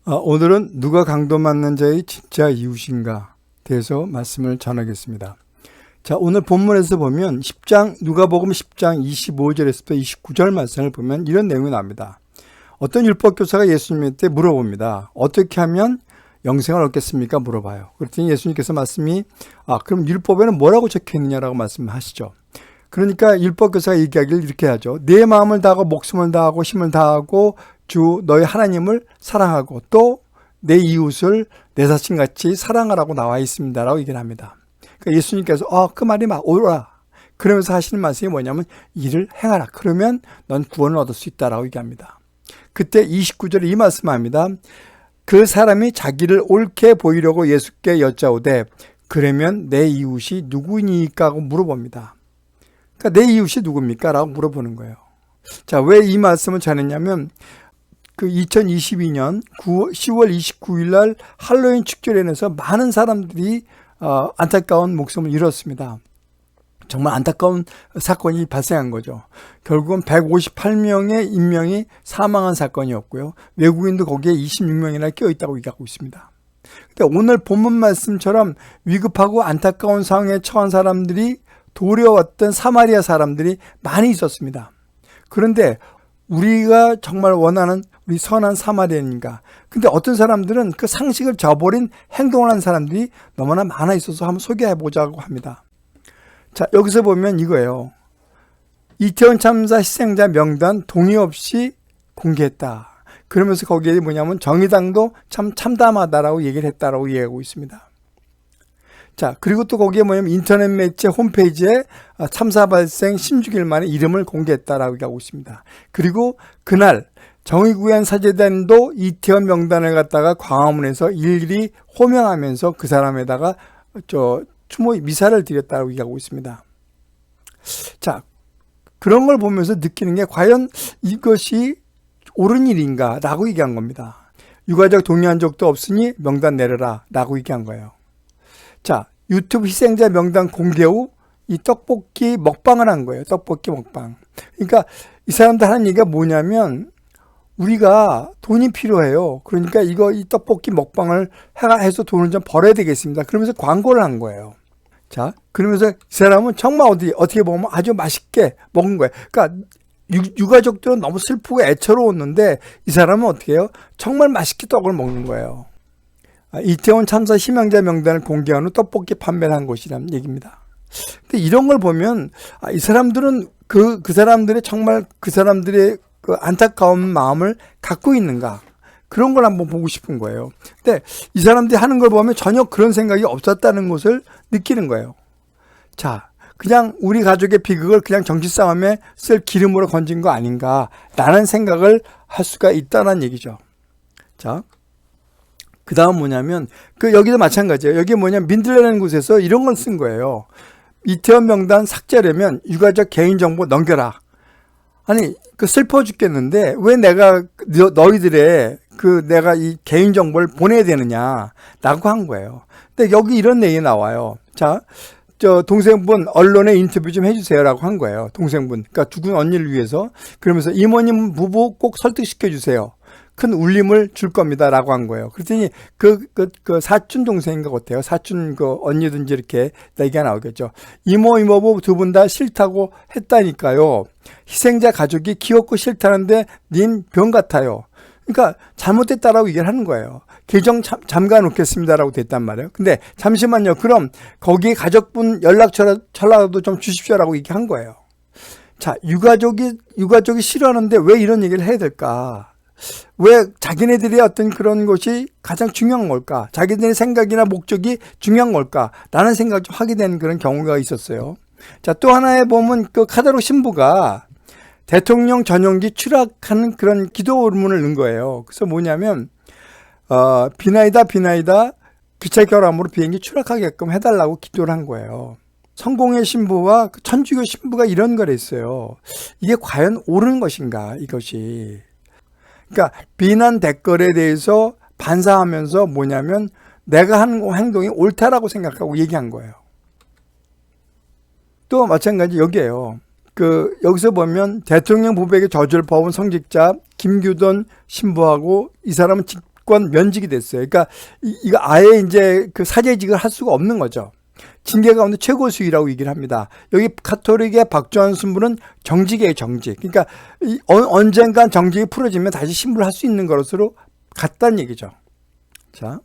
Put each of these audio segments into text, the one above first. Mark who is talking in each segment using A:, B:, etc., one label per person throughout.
A: 오늘은 누가 강도 맞는 자의 진짜 이웃인가 대해서 말씀을 전하겠습니다. 자, 오늘 본문에서 보면 누가복음 10장 25절에서부터 29절 말씀을 보면 이런 내용이 나옵니다. 어떤 율법교사가 예수님한테 물어봅니다. 어떻게 하면 영생을 얻겠습니까? 물어봐요. 그랬더니 예수님께서 말씀이 그럼 율법에는 뭐라고 적혀 있느냐라고 말씀하시죠. 그러니까 율법교사가 얘기하기를 이렇게 하죠. 내 마음을 다하고 목숨을 다하고 힘을 다하고 주 너희 하나님을 사랑하고 또 내 이웃을 내 자신같이 사랑하라고 나와 있습니다라고 얘기를 합니다. 그러니까 예수님께서 그 말이 옳아. 그러면서 하시는 말씀이 뭐냐면 이를 행하라. 그러면 넌 구원을 얻을 수 있다라고 얘기합니다. 그때 29절에 이 말씀합니다. 그 사람이 자기를 옳게 보이려고 예수께 여짜오되 그러면 내 이웃이 누구니까 하고 물어봅니다. 그러니까 내 이웃이 누굽니까? 라고 물어보는 거예요. 자, 왜 이 말씀을 전했냐면 2022년 10월 29일 날 할로윈 축제에서 많은 사람들이 안타까운 목숨을 잃었습니다. 정말 안타까운 사건이 발생한 거죠. 결국은 158명의 인명이 사망한 사건이었고요. 외국인도 거기에 26명이나 껴있다고 얘기하고 있습니다. 근데 오늘 본문 말씀처럼 위급하고 안타까운 상황에 처한 사람들이 도려왔던 사마리아 사람들이 많이 있었습니다. 그런데 우리가 정말 원하는 우리 선한 사마리아인가? 근데 어떤 사람들은 그 상식을 저버린 행동을 한 사람들이 너무나 많아 있어서 한번 소개해 보자고 합니다. 자, 여기서 보면 이거예요. 이태원 참사 희생자 명단 동의 없이 공개했다. 그러면서 거기에 뭐냐면 정의당도 참 참담하다라고 얘기를 했다라고 얘기하고 있습니다. 자, 그리고 또 거기에 뭐냐면 인터넷 매체 홈페이지에 참사 발생 16일 만에 이름을 공개했다라고 얘기하고 있습니다. 그리고 그날 정의구현 사재단도 이태원 명단을 갖다가 광화문에서 일일이 호명하면서 그 사람에다가 추모 미사를 드렸다고 얘기하고 있습니다. 자, 그런 걸 보면서 느끼는 게 과연 이것이 옳은 일인가 라고 얘기한 겁니다. 유가족 동의한 적도 없으니 명단 내려라 라고 얘기한 거예요. 자, 유튜브 희생자 명단 공개 후 이 떡볶이 먹방을 한 거예요. 떡볶이 먹방. 그러니까 이 사람들 하는 얘기가 뭐냐면 우리가 돈이 필요해요. 그러니까 이 떡볶이 먹방을 해서 돈을 좀 벌어야 되겠습니다. 그러면서 광고를 한 거예요. 자, 그러면서 이 사람은 정말 어떻게 보면 아주 맛있게 먹은 거예요. 그러니까 유가족들은 너무 슬프고 애처로웠는데 이 사람은 어떻게 해요? 정말 맛있게 떡을 먹는 거예요. 이태원 참사 희생자 명단을 공개한 후 떡볶이 판매를 한 곳이라는 얘기입니다. 근데 이런 걸 보면 이 사람들은 그 사람들의 정말 그 사람들의 그 안타까운 마음을 갖고 있는가? 그런 걸 한번 보고 싶은 거예요. 근데 이 사람들이 하는 걸 보면 전혀 그런 생각이 없었다는 것을 느끼는 거예요. 자, 그냥 우리 가족의 비극을 그냥 정치 싸움에 쓸 기름으로 건진 거 아닌가라는 생각을 할 수가 있다는 얘기죠. 자, 그 다음 뭐냐면 여기도 마찬가지예요. 여기 뭐냐면 민들레라는 곳에서 이런 걸 쓴 거예요. 이태원 명단 삭제하려면 유가족 개인정보 넘겨라. 아니, 슬퍼 죽겠는데 왜 내가 너희들의 내가 이 개인정보를 보내야 되느냐라고 한 거예요. 근데 여기 이런 내용이 나와요. 자, 동생분 언론에 인터뷰 좀 해주세요라고 한 거예요. 동생분, 그러니까 죽은 언니를 위해서. 그러면서 이모님 부부 꼭 설득시켜 주세요. 큰 울림을 줄 겁니다라고 한 거예요. 그랬더니 사촌 동생인 것 같아요. 사촌 언니든지 이렇게 얘기가 나오겠죠. 이모부 두 분 다 싫다고 했다니까요. 희생자 가족이 귀엽고 싫다는데 닌 병 같아요. 그러니까 잘못됐다라고 얘기를 하는 거예요. 계정 잠가 놓겠습니다라고 됐단 말이에요. 근데 잠시만요. 그럼 거기에 가족분 연락처라도 좀 주십시오라고 얘기한 거예요. 자, 유가족이 싫어하는데 왜 이런 얘기를 해야 될까? 왜 자기네들의 어떤 그런 것이 가장 중요한 걸까? 자기들의 생각이나 목적이 중요한 걸까? 라는 생각을 좀 하게 되는 그런 경우가 있었어요. 자, 또 하나에 보면 카다로 신부가 대통령 전용기 추락하는 그런 기도문을 넣은 거예요. 그래서 뭐냐면, 비나이다 귀차 결함으로 비행기 추락하게끔 해달라고 기도를 한 거예요. 성공의 신부와 천주교 신부가 이런 걸 했어요. 이게 과연 옳은 것인가, 이것이. 그러니까 비난 댓글에 대해서 반사하면서 뭐냐면 내가 하는 행동이 옳다라고 생각하고 얘기한 거예요. 또 마찬가지 여기에요. 여기서 보면 대통령 부부에게 저주를 퍼온 성직자 김규돈 신부하고 이 사람은 교권 면직이 됐어요. 그러니까 이거 아예 이제 그 사제직을 할 수가 없는 거죠. 징계 가운데 최고 수위라고 얘기를 합니다. 여기 가톨릭의 박주환 신부는 정직이에요, 정직. 그러니까 언젠간 정직이 풀어지면 다시 신부를 할 수 있는 것으로 같다는 얘기죠. 자.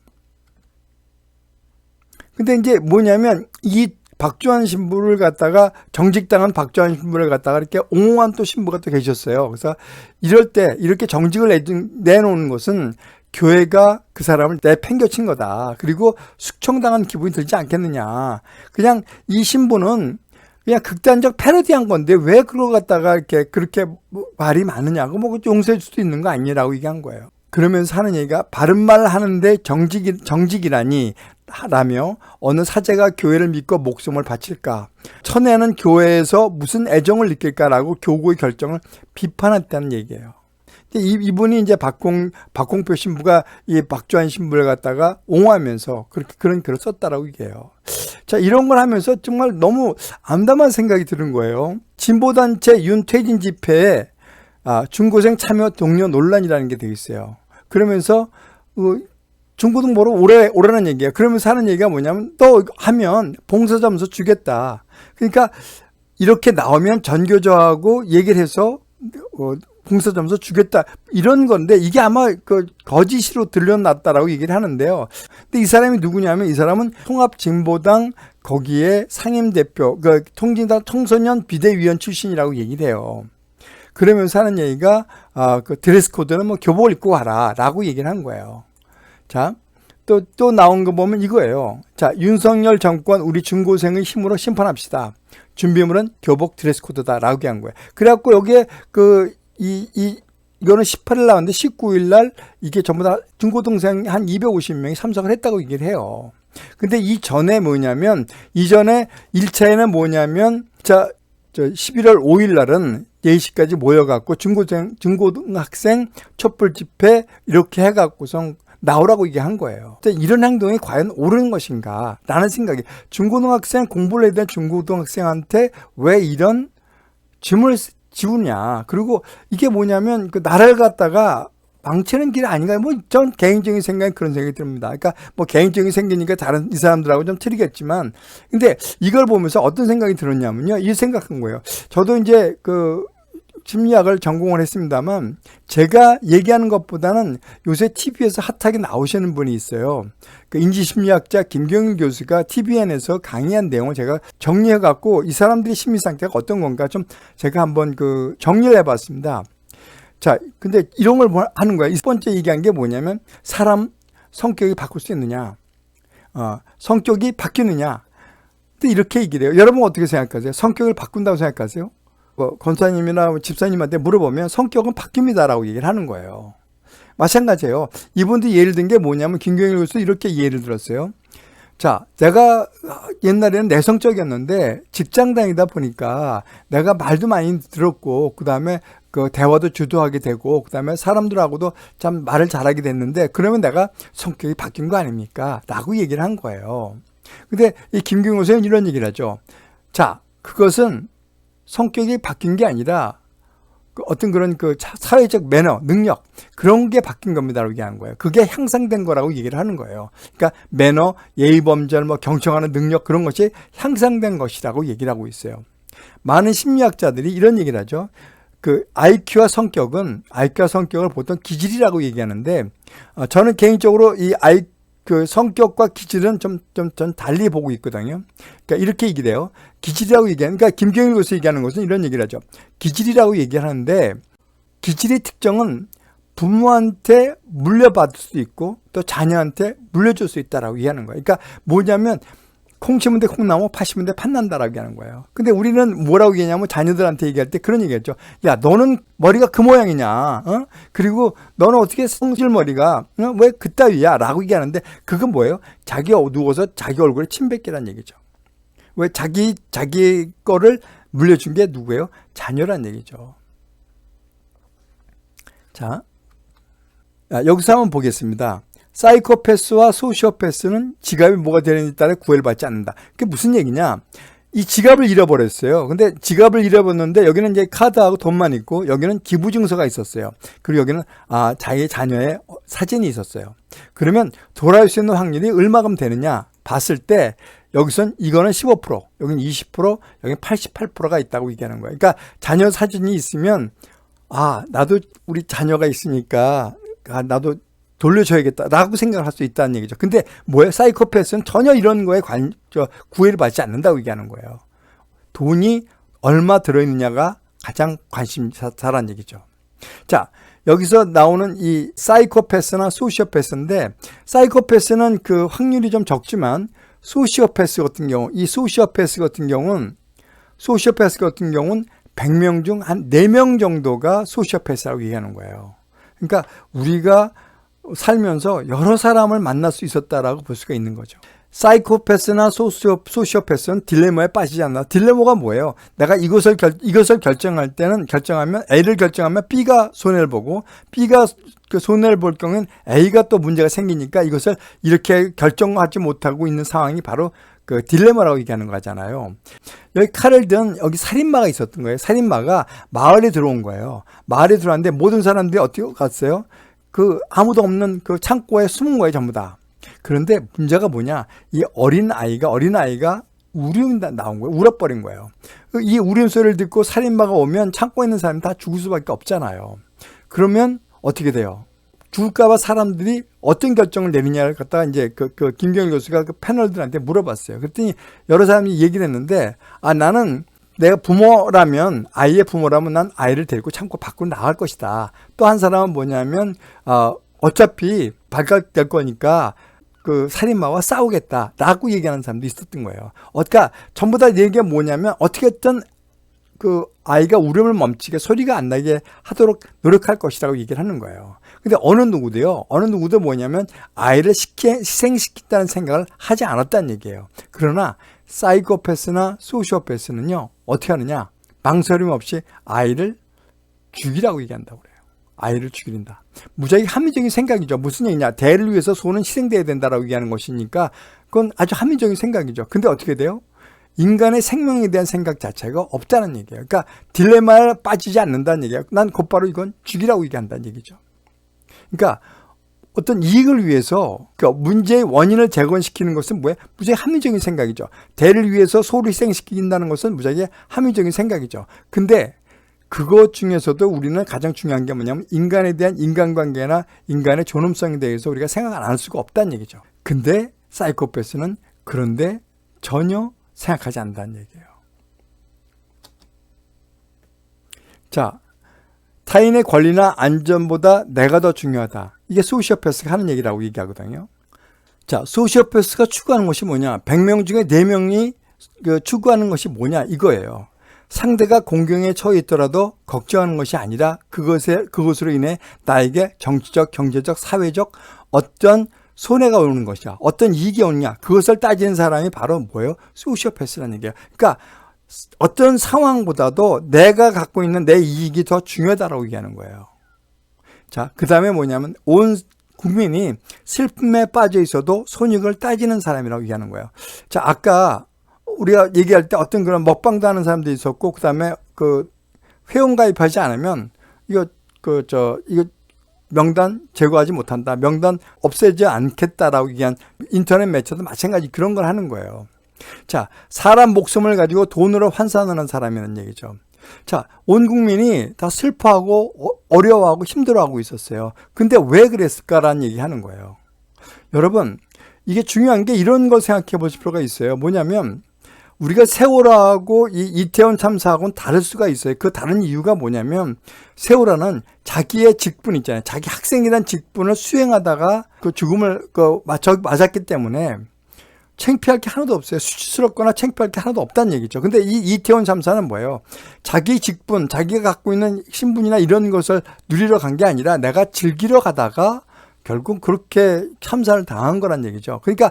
A: 근데 이제 뭐냐면 이 박주환 신부를 갖다가 정직당한 박주환 신부를 갖다가 이렇게 옹호한 또 신부가 또 계셨어요. 그래서 이럴 때 이렇게 정직을 내놓는 것은 교회가 그 사람을 내팽겨친 거다. 그리고 숙청당한 기분이 들지 않겠느냐. 그냥 이 신부는 그냥 극단적 패러디한 건데 왜 그걸 갖다가 이렇게 그렇게 말이 많으냐고 뭐 용서해 줄 수도 있는 거 아니라고 얘기한 거예요. 그러면서 하는 얘기가 바른 말 하는데 정직이라니 라며 어느 사제가 교회를 믿고 목숨을 바칠까? 천혜는 교회에서 무슨 애정을 느낄까라고 교구의 결정을 비판했다는 얘기예요. 이분이 이제 박공표 신부가 이 박주환 신부를 갖다가 옹호하면서 그런 글을 썼다라고 얘기해요. 자, 이런 걸 하면서 정말 너무 암담한 생각이 드는 거예요. 진보단체 윤퇴진 집회에 중고생 참여 동료 논란이라는 게 되어 있어요. 그러면서 중고등 보러 오라는 얘기예요. 그러면서 하는 얘기가 뭐냐면 또 하면 봉사점수 주겠다. 그러니까 이렇게 나오면 전교조하고 얘기를 해서 봉사점수 주겠다 이런 건데 이게 아마 그 거짓으로 들려놨다라고 얘기를 하는데요. 근데 이 사람이 누구냐면 이 사람은 통합진보당 거기에 상임대표 그 통진당 청소년 비대위원 출신이라고 얘기를 해요. 그러면서 하는 얘기가 그 드레스 코드는 뭐 교복을 입고 가라라고 얘기를 한 거예요. 자, 또 나온 거 보면 이거예요. 자, 윤석열 정권 우리 중고생의 힘으로 심판합시다. 준비물은 교복 드레스 코드다라고 한 거예요. 그래갖고 여기에 이거는 18일 나왔는데 19일 날 이게 전부 다 중고등생 한 250명이 참석을 했다고 얘기를 해요. 근데 이전에 뭐냐면 이전에 1차에는 뭐냐면 저 11월 5일 날은 4시까지 모여갖고 중고등학생 촛불 집회 이렇게 해갖고서 나오라고 얘기한 거예요. 이런 행동이 과연 옳은 것인가 라는 생각이 중고등학생 공부를 해야 될 중고등학생한테 왜 이런 짐을 지우냐. 그리고 이게 뭐냐면 그 나라를 갖다가 망치는 길 아닌가요? 뭐 전 개인적인 생각에 그런 생각이 듭니다. 그러니까 뭐 개인적인 생기니까 다른 이 사람들하고 좀 틀리겠지만 근데 이걸 보면서 어떤 생각이 들었냐면요. 이 생각한 거예요. 저도 이제 그 심리학을 전공을 했습니다만 제가 얘기하는 것보다는 요새 TV에서 핫하게 나오시는 분이 있어요. 그 인지심리학자 김경일 교수가 TVN에서 강의한 내용을 제가 정리해 갖고 이 사람들의 심리 상태가 어떤 건가 좀 제가 한번 그 정리를 해봤습니다. 자, 근데 이런 걸 하는 거야. 첫 번째 얘기한 게 뭐냐면 사람 성격이 바꿀 수 있느냐, 성격이 바뀌느냐. 또 이렇게 얘기를 해요. 여러분 어떻게 생각하세요? 성격을 바꾼다고 생각하세요? 권사님이나 집사님한테 물어보면 성격은 바뀝니다라고 얘기를 하는 거예요. 마찬가지예요. 이분도 예를 든 게 뭐냐면 김경일 교수 이렇게 예를 들었어요. 자, 내가 옛날에는 내성적이었는데 직장 다니다 보니까 내가 말도 많이 들었고 그다음에 그 대화도 주도하게 되고 그다음에 사람들하고도 참 말을 잘하게 됐는데 그러면 내가 성격이 바뀐 거 아닙니까? 라고 얘기를 한 거예요. 근데 이 김경일 교수는 이런 얘기를 하죠. 자, 그것은 성격이 바뀐 게 아니라 어떤 그런 그 사회적 매너, 능력 그런 게 바뀐 겁니다라고 얘기한 거예요. 그게 향상된 거라고 얘기를 하는 거예요. 그러니까 매너, 예의범절, 뭐 경청하는 능력 그런 것이 향상된 것이라고 얘기를 하고 있어요. 많은 심리학자들이 이런 얘기를 하죠. 그 IQ와 성격을 보통 기질이라고 얘기하는데 저는 개인적으로 그 성격과 기질은 좀 달리 보고 있거든요. 그러니까 이렇게 얘기해요. 기질이라고 얘기하는, 그러니까 김경일 교수 얘기하는 것은 이런 얘기를 하죠. 기질이라고 얘기하는데 기질의 특정은 부모한테 물려받을 수도 있고 또 자녀한테 물려줄 수 있다라고 얘기하는 거예요. 그러니까 뭐냐면 콩 심은 데 콩나무, 팥 심은 데 팥난다라고 얘기하는 거예요. 근데 우리는 뭐라고 얘기하냐면 자녀들한테 얘기할 때 그런 얘기했죠. 야, 너는 머리가 그 모양이냐? 그리고 너는 어떻게 성질머리가 왜 그따위야? 라고 얘기하는데 그건 뭐예요? 자기가 누워서 자기 얼굴에 침 뱉기란 얘기죠. 왜 자기 거를 물려준 게 누구예요? 자녀란 얘기죠. 자, 여기서 한번 보겠습니다. 사이코패스와 소시오패스는 지갑이 뭐가 되는지 따라 구애를 받지 않는다. 그게 무슨 얘기냐? 이 지갑을 잃어버렸어요. 근데 지갑을 잃어버렸는데 여기는 이제 카드하고 돈만 있고 여기는 기부증서가 있었어요. 그리고 여기는 자기 자녀의 사진이 있었어요. 그러면 돌아올 수 있는 확률이 얼마큼 되느냐 봤을 때 여기선 이거는 15%, 여기는 20%, 여기는 88%가 있다고 얘기하는 거예요. 그러니까 자녀 사진이 있으면 나도 우리 자녀가 있으니까 나도 돌려줘야겠다라고 생각을 할 수 있다는 얘기죠. 근데 뭐예요? 사이코패스는 전혀 이런 거에 구애를 받지 않는다고 얘기하는 거예요. 돈이 얼마 들어있느냐가 가장 관심사라는 얘기죠. 자, 여기서 나오는 이 사이코패스나 소시오패스인데, 사이코패스는 그 확률이 좀 적지만 소시오패스 같은 경우, 이 소시오패스 같은 경우는 100명 중 한 4명 정도가 소시오패스라고 얘기하는 거예요. 그러니까 우리가 살면서 여러 사람을 만날 수 있었다라고 볼 수가 있는 거죠. 사이코패스나 소시오패스는 딜레마에 빠지지 않나. 딜레마가 뭐예요? 내가 이것을 결정하면 A를 결정하면 B가 손해를 보고 B가 그 손해를 볼 경우는 A가 또 문제가 생기니까 이것을 이렇게 결정하지 못하고 있는 상황이 바로 그 딜레마라고 얘기하는 거잖아요. 여기 칼을 든 여기 살인마가 있었던 거예요. 살인마가 마을에 들어온 거예요. 마을에 들어왔는데 모든 사람들이 어떻게 갔어요? 그 아무도 없는 그 창고에 숨은 거예요, 전부 다. 그런데 문제가 뭐냐? 이 어린아이가 울음이 나온 거예요. 울어버린 거예요. 이 울음소리를 듣고 살인마가 오면 창고에 있는 사람이 다 죽을 수밖에 없잖아요. 그러면 어떻게 돼요? 죽을까봐 사람들이 어떤 결정을 내리냐를 갖다가 이제 그 김경일 교수가 그 패널들한테 물어봤어요. 그랬더니 여러 사람이 얘기를 했는데, 나는 내가 아이의 부모라면 난 아이를 데리고 창고 밖으로 나갈 것이다. 또 한 사람은 뭐냐면, 어차피 발각될 거니까 그 살인마와 싸우겠다라고 얘기하는 사람도 있었던 거예요. 그러니까 전부 다 얘기가 뭐냐면 어떻게든 그 아이가 울음을 멈추게 소리가 안 나게 하도록 노력할 것이라고 얘기를 하는 거예요. 근데 어느 누구도 뭐냐면 아이를 희생시킨다는 생각을 하지 않았다는 얘기예요. 그러나 사이코패스나 소시오패스는요, 어떻게 하느냐? 망설임 없이 아이를 죽이라고 얘기한다고 그래요. 아이를 죽인다. 무지하게 합리적인 생각이죠. 무슨 얘기냐? 대를 위해서 소는 희생돼야 된다라고 얘기하는 것이니까 그건 아주 합리적인 생각이죠. 근데 어떻게 돼요? 인간의 생명에 대한 생각 자체가 없다는 얘기예요. 그러니까 딜레마에 빠지지 않는다는 얘기예요. 난 곧바로 이건 죽이라고 얘기한다는 얘기죠. 그러니까 어떤 이익을 위해서 문제의 원인을 재건시키는 것은 뭐예요? 무지하게 합리적인 생각이죠. 대를 위해서 소를 희생시킨다는 것은 무지하게 합리적인 생각이죠. 근데 그것 중에서도 우리는 가장 중요한 게 뭐냐면 인간에 대한 인간관계나 인간의 존엄성에 대해서 우리가 생각 안 할 수가 없다는 얘기죠. 근데 사이코패스는 그런데 전혀 생각하지 않는다는 얘기예요. 자, 타인의 권리나 안전보다 내가 더 중요하다. 이게 소시오패스가 하는 얘기라고 얘기하거든요. 자, 소시오패스가 추구하는 것이 뭐냐? 100명 중에 4명이 추구하는 것이 뭐냐? 이거예요. 상대가 공경에 처해 있더라도 걱정하는 것이 아니라 그것으로 인해 나에게 정치적, 경제적, 사회적 어떤 손해가 오는 것이야. 어떤 이익이 오느냐. 그것을 따지는 사람이 바로 뭐예요? 소시오패스라는 얘기예요. 그러니까 어떤 상황보다도 내가 갖고 있는 내 이익이 더 중요하다고 얘기하는 거예요. 자, 그 다음에 뭐냐면 온 국민이 슬픔에 빠져 있어도 손익을 따지는 사람이라고 얘기하는 거예요. 자, 아까 우리가 얘기할 때 어떤 그런 먹방도 하는 사람도 있었고, 그 다음에 그 회원가입하지 않으면 이거 명단 제거하지 못한다. 명단 없애지 않겠다라고 얘기한 인터넷 매체도 마찬가지 그런 걸 하는 거예요. 자, 사람 목숨을 가지고 돈으로 환산하는 사람이라는 얘기죠. 자, 온 국민이 다 슬퍼하고 어려워하고 힘들어하고 있었어요. 근데 왜 그랬을까라는 얘기 하는 거예요. 여러분, 이게 중요한 게 이런 걸 생각해 보실 필요가 있어요. 뭐냐면 우리가 세월호하고 이 이태원 참사하고는 다를 수가 있어요. 그 다른 이유가 뭐냐면 세월호는 자기의 직분 있잖아요. 자기 학생이란 직분을 수행하다가 그 죽음을 맞았기 때문에 창피할 게 하나도 없어요. 수치스럽거나 창피할 게 하나도 없다는 얘기죠. 근데 이 이태원 참사는 뭐예요? 자기 직분, 자기가 갖고 있는 신분이나 이런 것을 누리러 간 게 아니라 내가 즐기러 가다가 결국 그렇게 참사를 당한 거란 얘기죠. 그러니까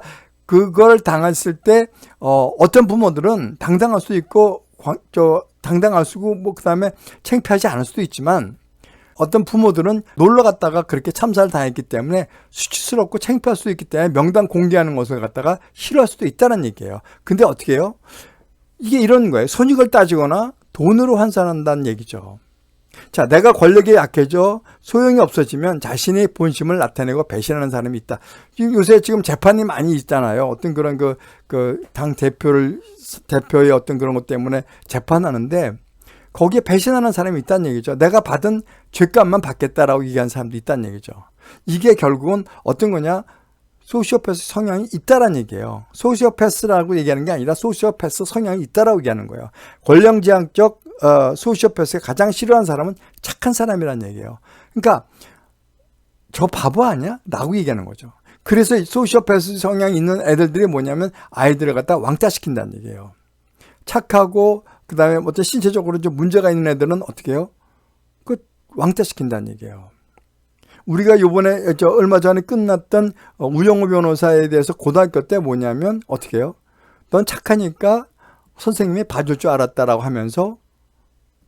A: 그걸 당했을 때 어떤 부모들은 당당할 수도 있고 당당할 수고 뭐 그다음에 창피하지 않을 수도 있지만 어떤 부모들은 놀러 갔다가 그렇게 참사를 당했기 때문에 수치스럽고 창피할 수도 있기 때문에 명단 공개하는 것을 갖다가 싫어할 수도 있다는 얘기예요. 근데 어떻게 해요? 이게 이런 거예요. 손익을 따지거나 돈으로 환산한다는 얘기죠. 자, 내가 권력에 약해져 소용이 없어지면 자신의 본심을 나타내고 배신하는 사람이 있다. 요새 지금 재판이 많이 있잖아요. 어떤 그런 당 대표의 어떤 그런 것 때문에 재판하는데 거기에 배신하는 사람이 있다는 얘기죠. 내가 받은 죄값만 받겠다라고 얘기하는 사람도 있다는 얘기죠. 이게 결국은 어떤 거냐? 소시오패스 성향이 있다라는 얘기예요. 소시오패스라고 얘기하는 게 아니라 소시오패스 성향이 있다라고 얘기하는 거예요. 권력지향적 소시오패스가 가장 싫어하는 사람은 착한 사람이라는 얘기예요. 그러니까 저 바보 아니야? 라고 얘기하는 거죠. 그래서 소시오패스 성향이 있는 애들이 뭐냐면 아이들을 갖다 왕따시킨다는 얘기예요. 착하고 그 다음에 어떤 신체적으로 좀 문제가 있는 애들은 어떻게 해요? 왕따시킨다는 얘기예요. 우리가 요번에 얼마 전에 끝났던 우영우 변호사에 대해서 고등학교 때 뭐냐면 어떻게 해요? 넌 착하니까 선생님이 봐줄 줄 알았다라고 하면서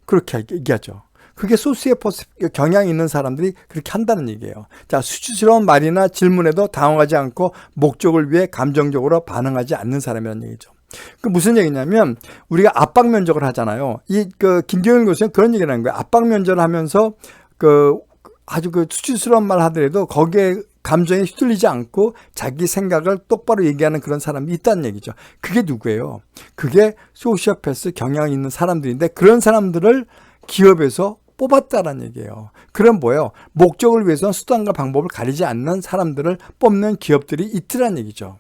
A: 그렇게 얘기하죠. 그게 소시오패스 경향이 있는 사람들이 그렇게 한다는 얘기예요. 자, 수치스러운 말이나 질문에도 당황하지 않고 목적을 위해 감정적으로 반응하지 않는 사람이라는 얘기죠. 그 무슨 얘기냐면 우리가 압박 면접을 하잖아요. 김경일 교수는 그런 얘기를 하는 거예요. 압박 면접을 하면서 아주 수치스러운 말 하더라도 거기에 감정에 휘둘리지 않고 자기 생각을 똑바로 얘기하는 그런 사람이 있다는 얘기죠. 그게 누구예요? 그게 소시오패스 경향이 있는 사람들인데 그런 사람들을 기업에서 뽑았다는 얘기예요. 그럼 뭐예요? 목적을 위해서는 수단과 방법을 가리지 않는 사람들을 뽑는 기업들이 있더란 얘기죠.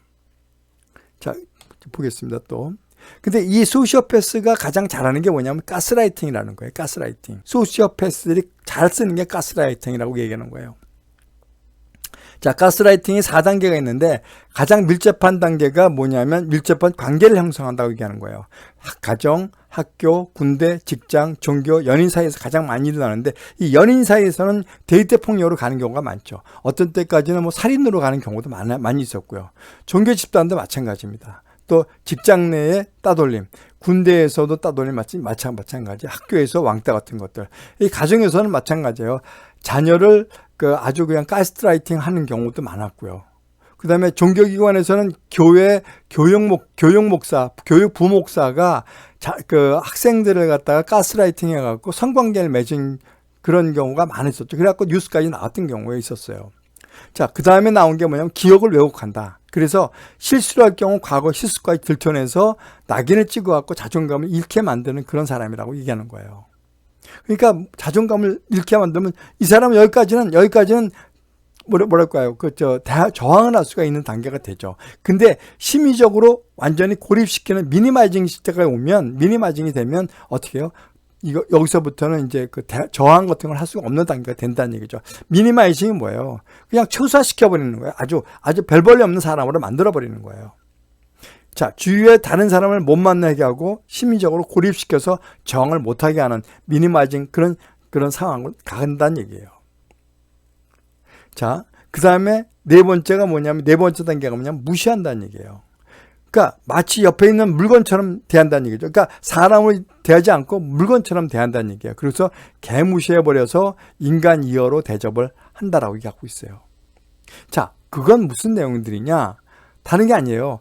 A: 자, 보겠습니다 또. 근데 이 소시오패스가 가장 잘하는 게 뭐냐면 가스라이팅이라는 거예요. 가스라이팅. 소시오패스들이 잘 쓰는 게 가스라이팅이라고 얘기하는 거예요. 자, 가스라이팅이 4단계가 있는데 가장 밀접한 단계가 뭐냐면 밀접한 관계를 형성한다고 얘기하는 거예요. 가정, 학교, 군대, 직장, 종교, 연인 사이에서 가장 많이 일어나는데 이 연인 사이에서는 데이트 폭력으로 가는 경우가 많죠. 어떤 때까지는 뭐 살인으로 가는 경우도 많이 있었고요. 종교 집단도 마찬가지입니다. 또 직장 내에 따돌림, 군대에서도 따돌림 마찬가지, 학교에서 왕따 같은 것들, 이 가정에서는 마찬가지예요. 자녀를 아주 그냥 가스라이팅 하는 경우도 많았고요. 그 다음에 종교기관에서는 교회 교육 부목사가 학생들을 갖다가 가스라이팅 해갖고 성관계를 맺은 그런 경우가 많았었죠. 그래갖고 뉴스까지 나왔던 경우가 있었어요. 자, 그 다음에 나온 게 뭐냐면 기억을 왜곡한다. 그래서 실수를 할 경우 과거 실수까지 들춰내서 낙인을 찍어갖고 자존감을 잃게 만드는 그런 사람이라고 얘기하는 거예요. 그러니까 자존감을 잃게 만들면 이 사람은 여기까지는 뭐랄까요? 저항을 할 수가 있는 단계가 되죠. 근데 심리적으로 완전히 고립시키는 미니마이징 시대가 오면, 미니마이징이 되면 어떻게 해요? 여기서부터는 이제 저항 같은 걸 할 수가 없는 단계가 된다는 얘기죠. 미니마이징이 뭐예요? 그냥 최소화시켜버리는 거예요. 아주 별 볼일 없는 사람으로 만들어버리는 거예요. 자, 주위에 다른 사람을 못 만나게 하고 심리적으로 고립시켜서 저항을 못하게 하는 미니마이징 그런 상황을 간다는 얘기예요. 자, 그 다음에 네 번째 단계가 뭐냐면 무시한다는 얘기예요. 그러니까 마치 옆에 있는 물건처럼 대한다는 얘기죠. 그러니까 사람을 대하지 않고 물건처럼 대한다는 얘기예요. 그래서 개무시해버려서 인간 이어로 대접을 한다라고 얘기하고 있어요. 자, 그건 무슨 내용들이냐? 다른 게 아니에요.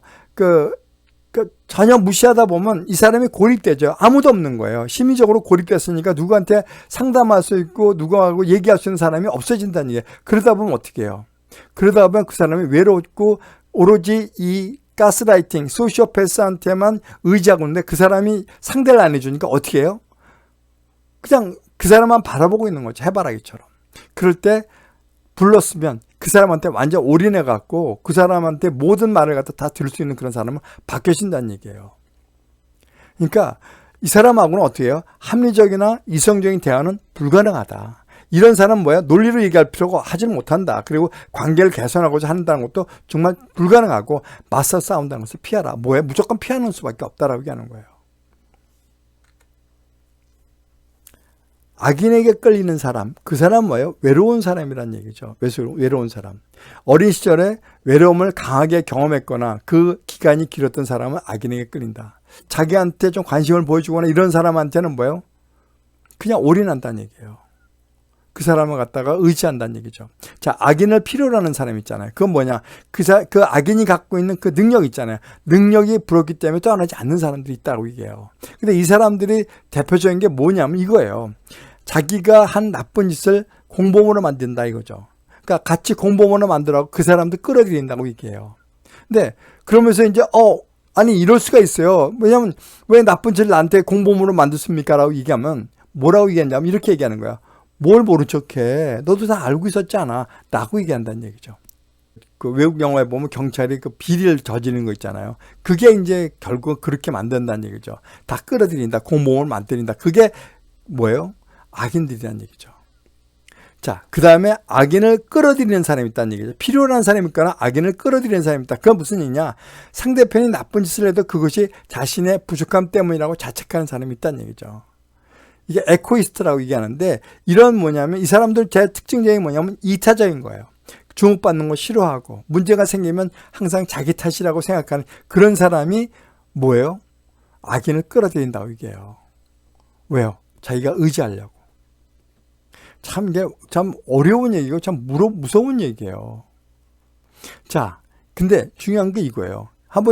A: 전혀 무시하다 보면 이 사람이 고립되죠. 아무도 없는 거예요. 심리적으로 고립됐으니까 누구한테 상담할 수 있고 누구하고 얘기할 수 있는 사람이 없어진다는 얘기예요. 그러다 보면 어떻게 해요? 그러다 보면 그 사람이 외롭고 오로지 이 가스라이팅, 소시오패스한테만 의지하고 있는데 그 사람이 상대를 안 해주니까 어떻게 해요? 그냥 그 사람만 바라보고 있는 거죠. 해바라기처럼. 그럴 때 불렀으면 그 사람한테 완전 올인해갖고 그 사람한테 모든 말을 갖다 다 들을 수 있는 그런 사람은 바뀌어진다는 얘기예요. 그러니까 이 사람하고는 어떻게 해요? 합리적이나 이성적인 대화는 불가능하다. 이런 사람은 뭐야? 논리로 얘기할 필요가 하지는 못한다. 그리고 관계를 개선하고자 한다는 것도 정말 불가능하고 맞서 싸운다는 것을 피하라. 뭐야? 무조건 피하는 수밖에 없다라고 얘기하는 거예요. 악인에게 끌리는 사람, 그 사람은 뭐예요? 외로운 사람이란 얘기죠. 외로운 사람. 어린 시절에 외로움을 강하게 경험했거나 그 기간이 길었던 사람은 악인에게 끌린다. 자기한테 좀 관심을 보여주거나 이런 사람한테는 뭐예요? 그냥 올인한다는 얘기예요. 그 사람을 갖다가 의지한다는 얘기죠. 자, 악인을 필요로 하는 사람 있잖아요. 그건 뭐냐? 그 악인이 갖고 있는 그 능력 있잖아요. 능력이 부럽기 때문에 떠나지 않는 사람들이 있다고 얘기해요. 근데 이 사람들이 대표적인 게 뭐냐면 이거예요. 자기가 한 나쁜 짓을 공범으로 만든다 이거죠. 그러니까 같이 공범으로 만들라고 그 사람들 끌어들인다고 얘기해요. 근데 그러면서 이제 아니 이럴 수가 있어요. 왜냐면 왜 나쁜 짓을 나한테 공범으로 만들습니까? 라고 얘기하면 뭐라고 얘기하냐면 이렇게 얘기하는 거야. 뭘 모른 척해. 너도 다 알고 있었지 않아. 라고 얘기한다는 얘기죠. 그 외국 영화에 보면 경찰이 그 비리를 저지르는 거 있잖아요. 그게 이제 결국 그렇게 만든다는 얘기죠. 다 끌어들인다. 공범을 만들린다. 그게 뭐예요? 악인들이라는 얘기죠. 자, 그 다음에 악인을 끌어들이는 사람이 있다는 얘기죠. 필요로 하는 사람이 있거나 악인을 끌어들이는 사람이 있다. 그건 무슨 얘기냐? 상대편이 나쁜 짓을 해도 그것이 자신의 부족함 때문이라고 자책하는 사람이 있다는 얘기죠. 이게 에코이스트라고 얘기하는데 이런 뭐냐면 이 사람들 제 특징적인 뭐냐면 이타적인 거예요. 주목받는 거 싫어하고 문제가 생기면 항상 자기 탓이라고 생각하는 그런 사람이 뭐예요? 악인을 끌어들인다고 얘기해요. 왜요? 자기가 의지하려고. 참 이게 참 어려운 얘기고 참 무서운 얘기예요. 자, 근데 중요한 게 이거예요.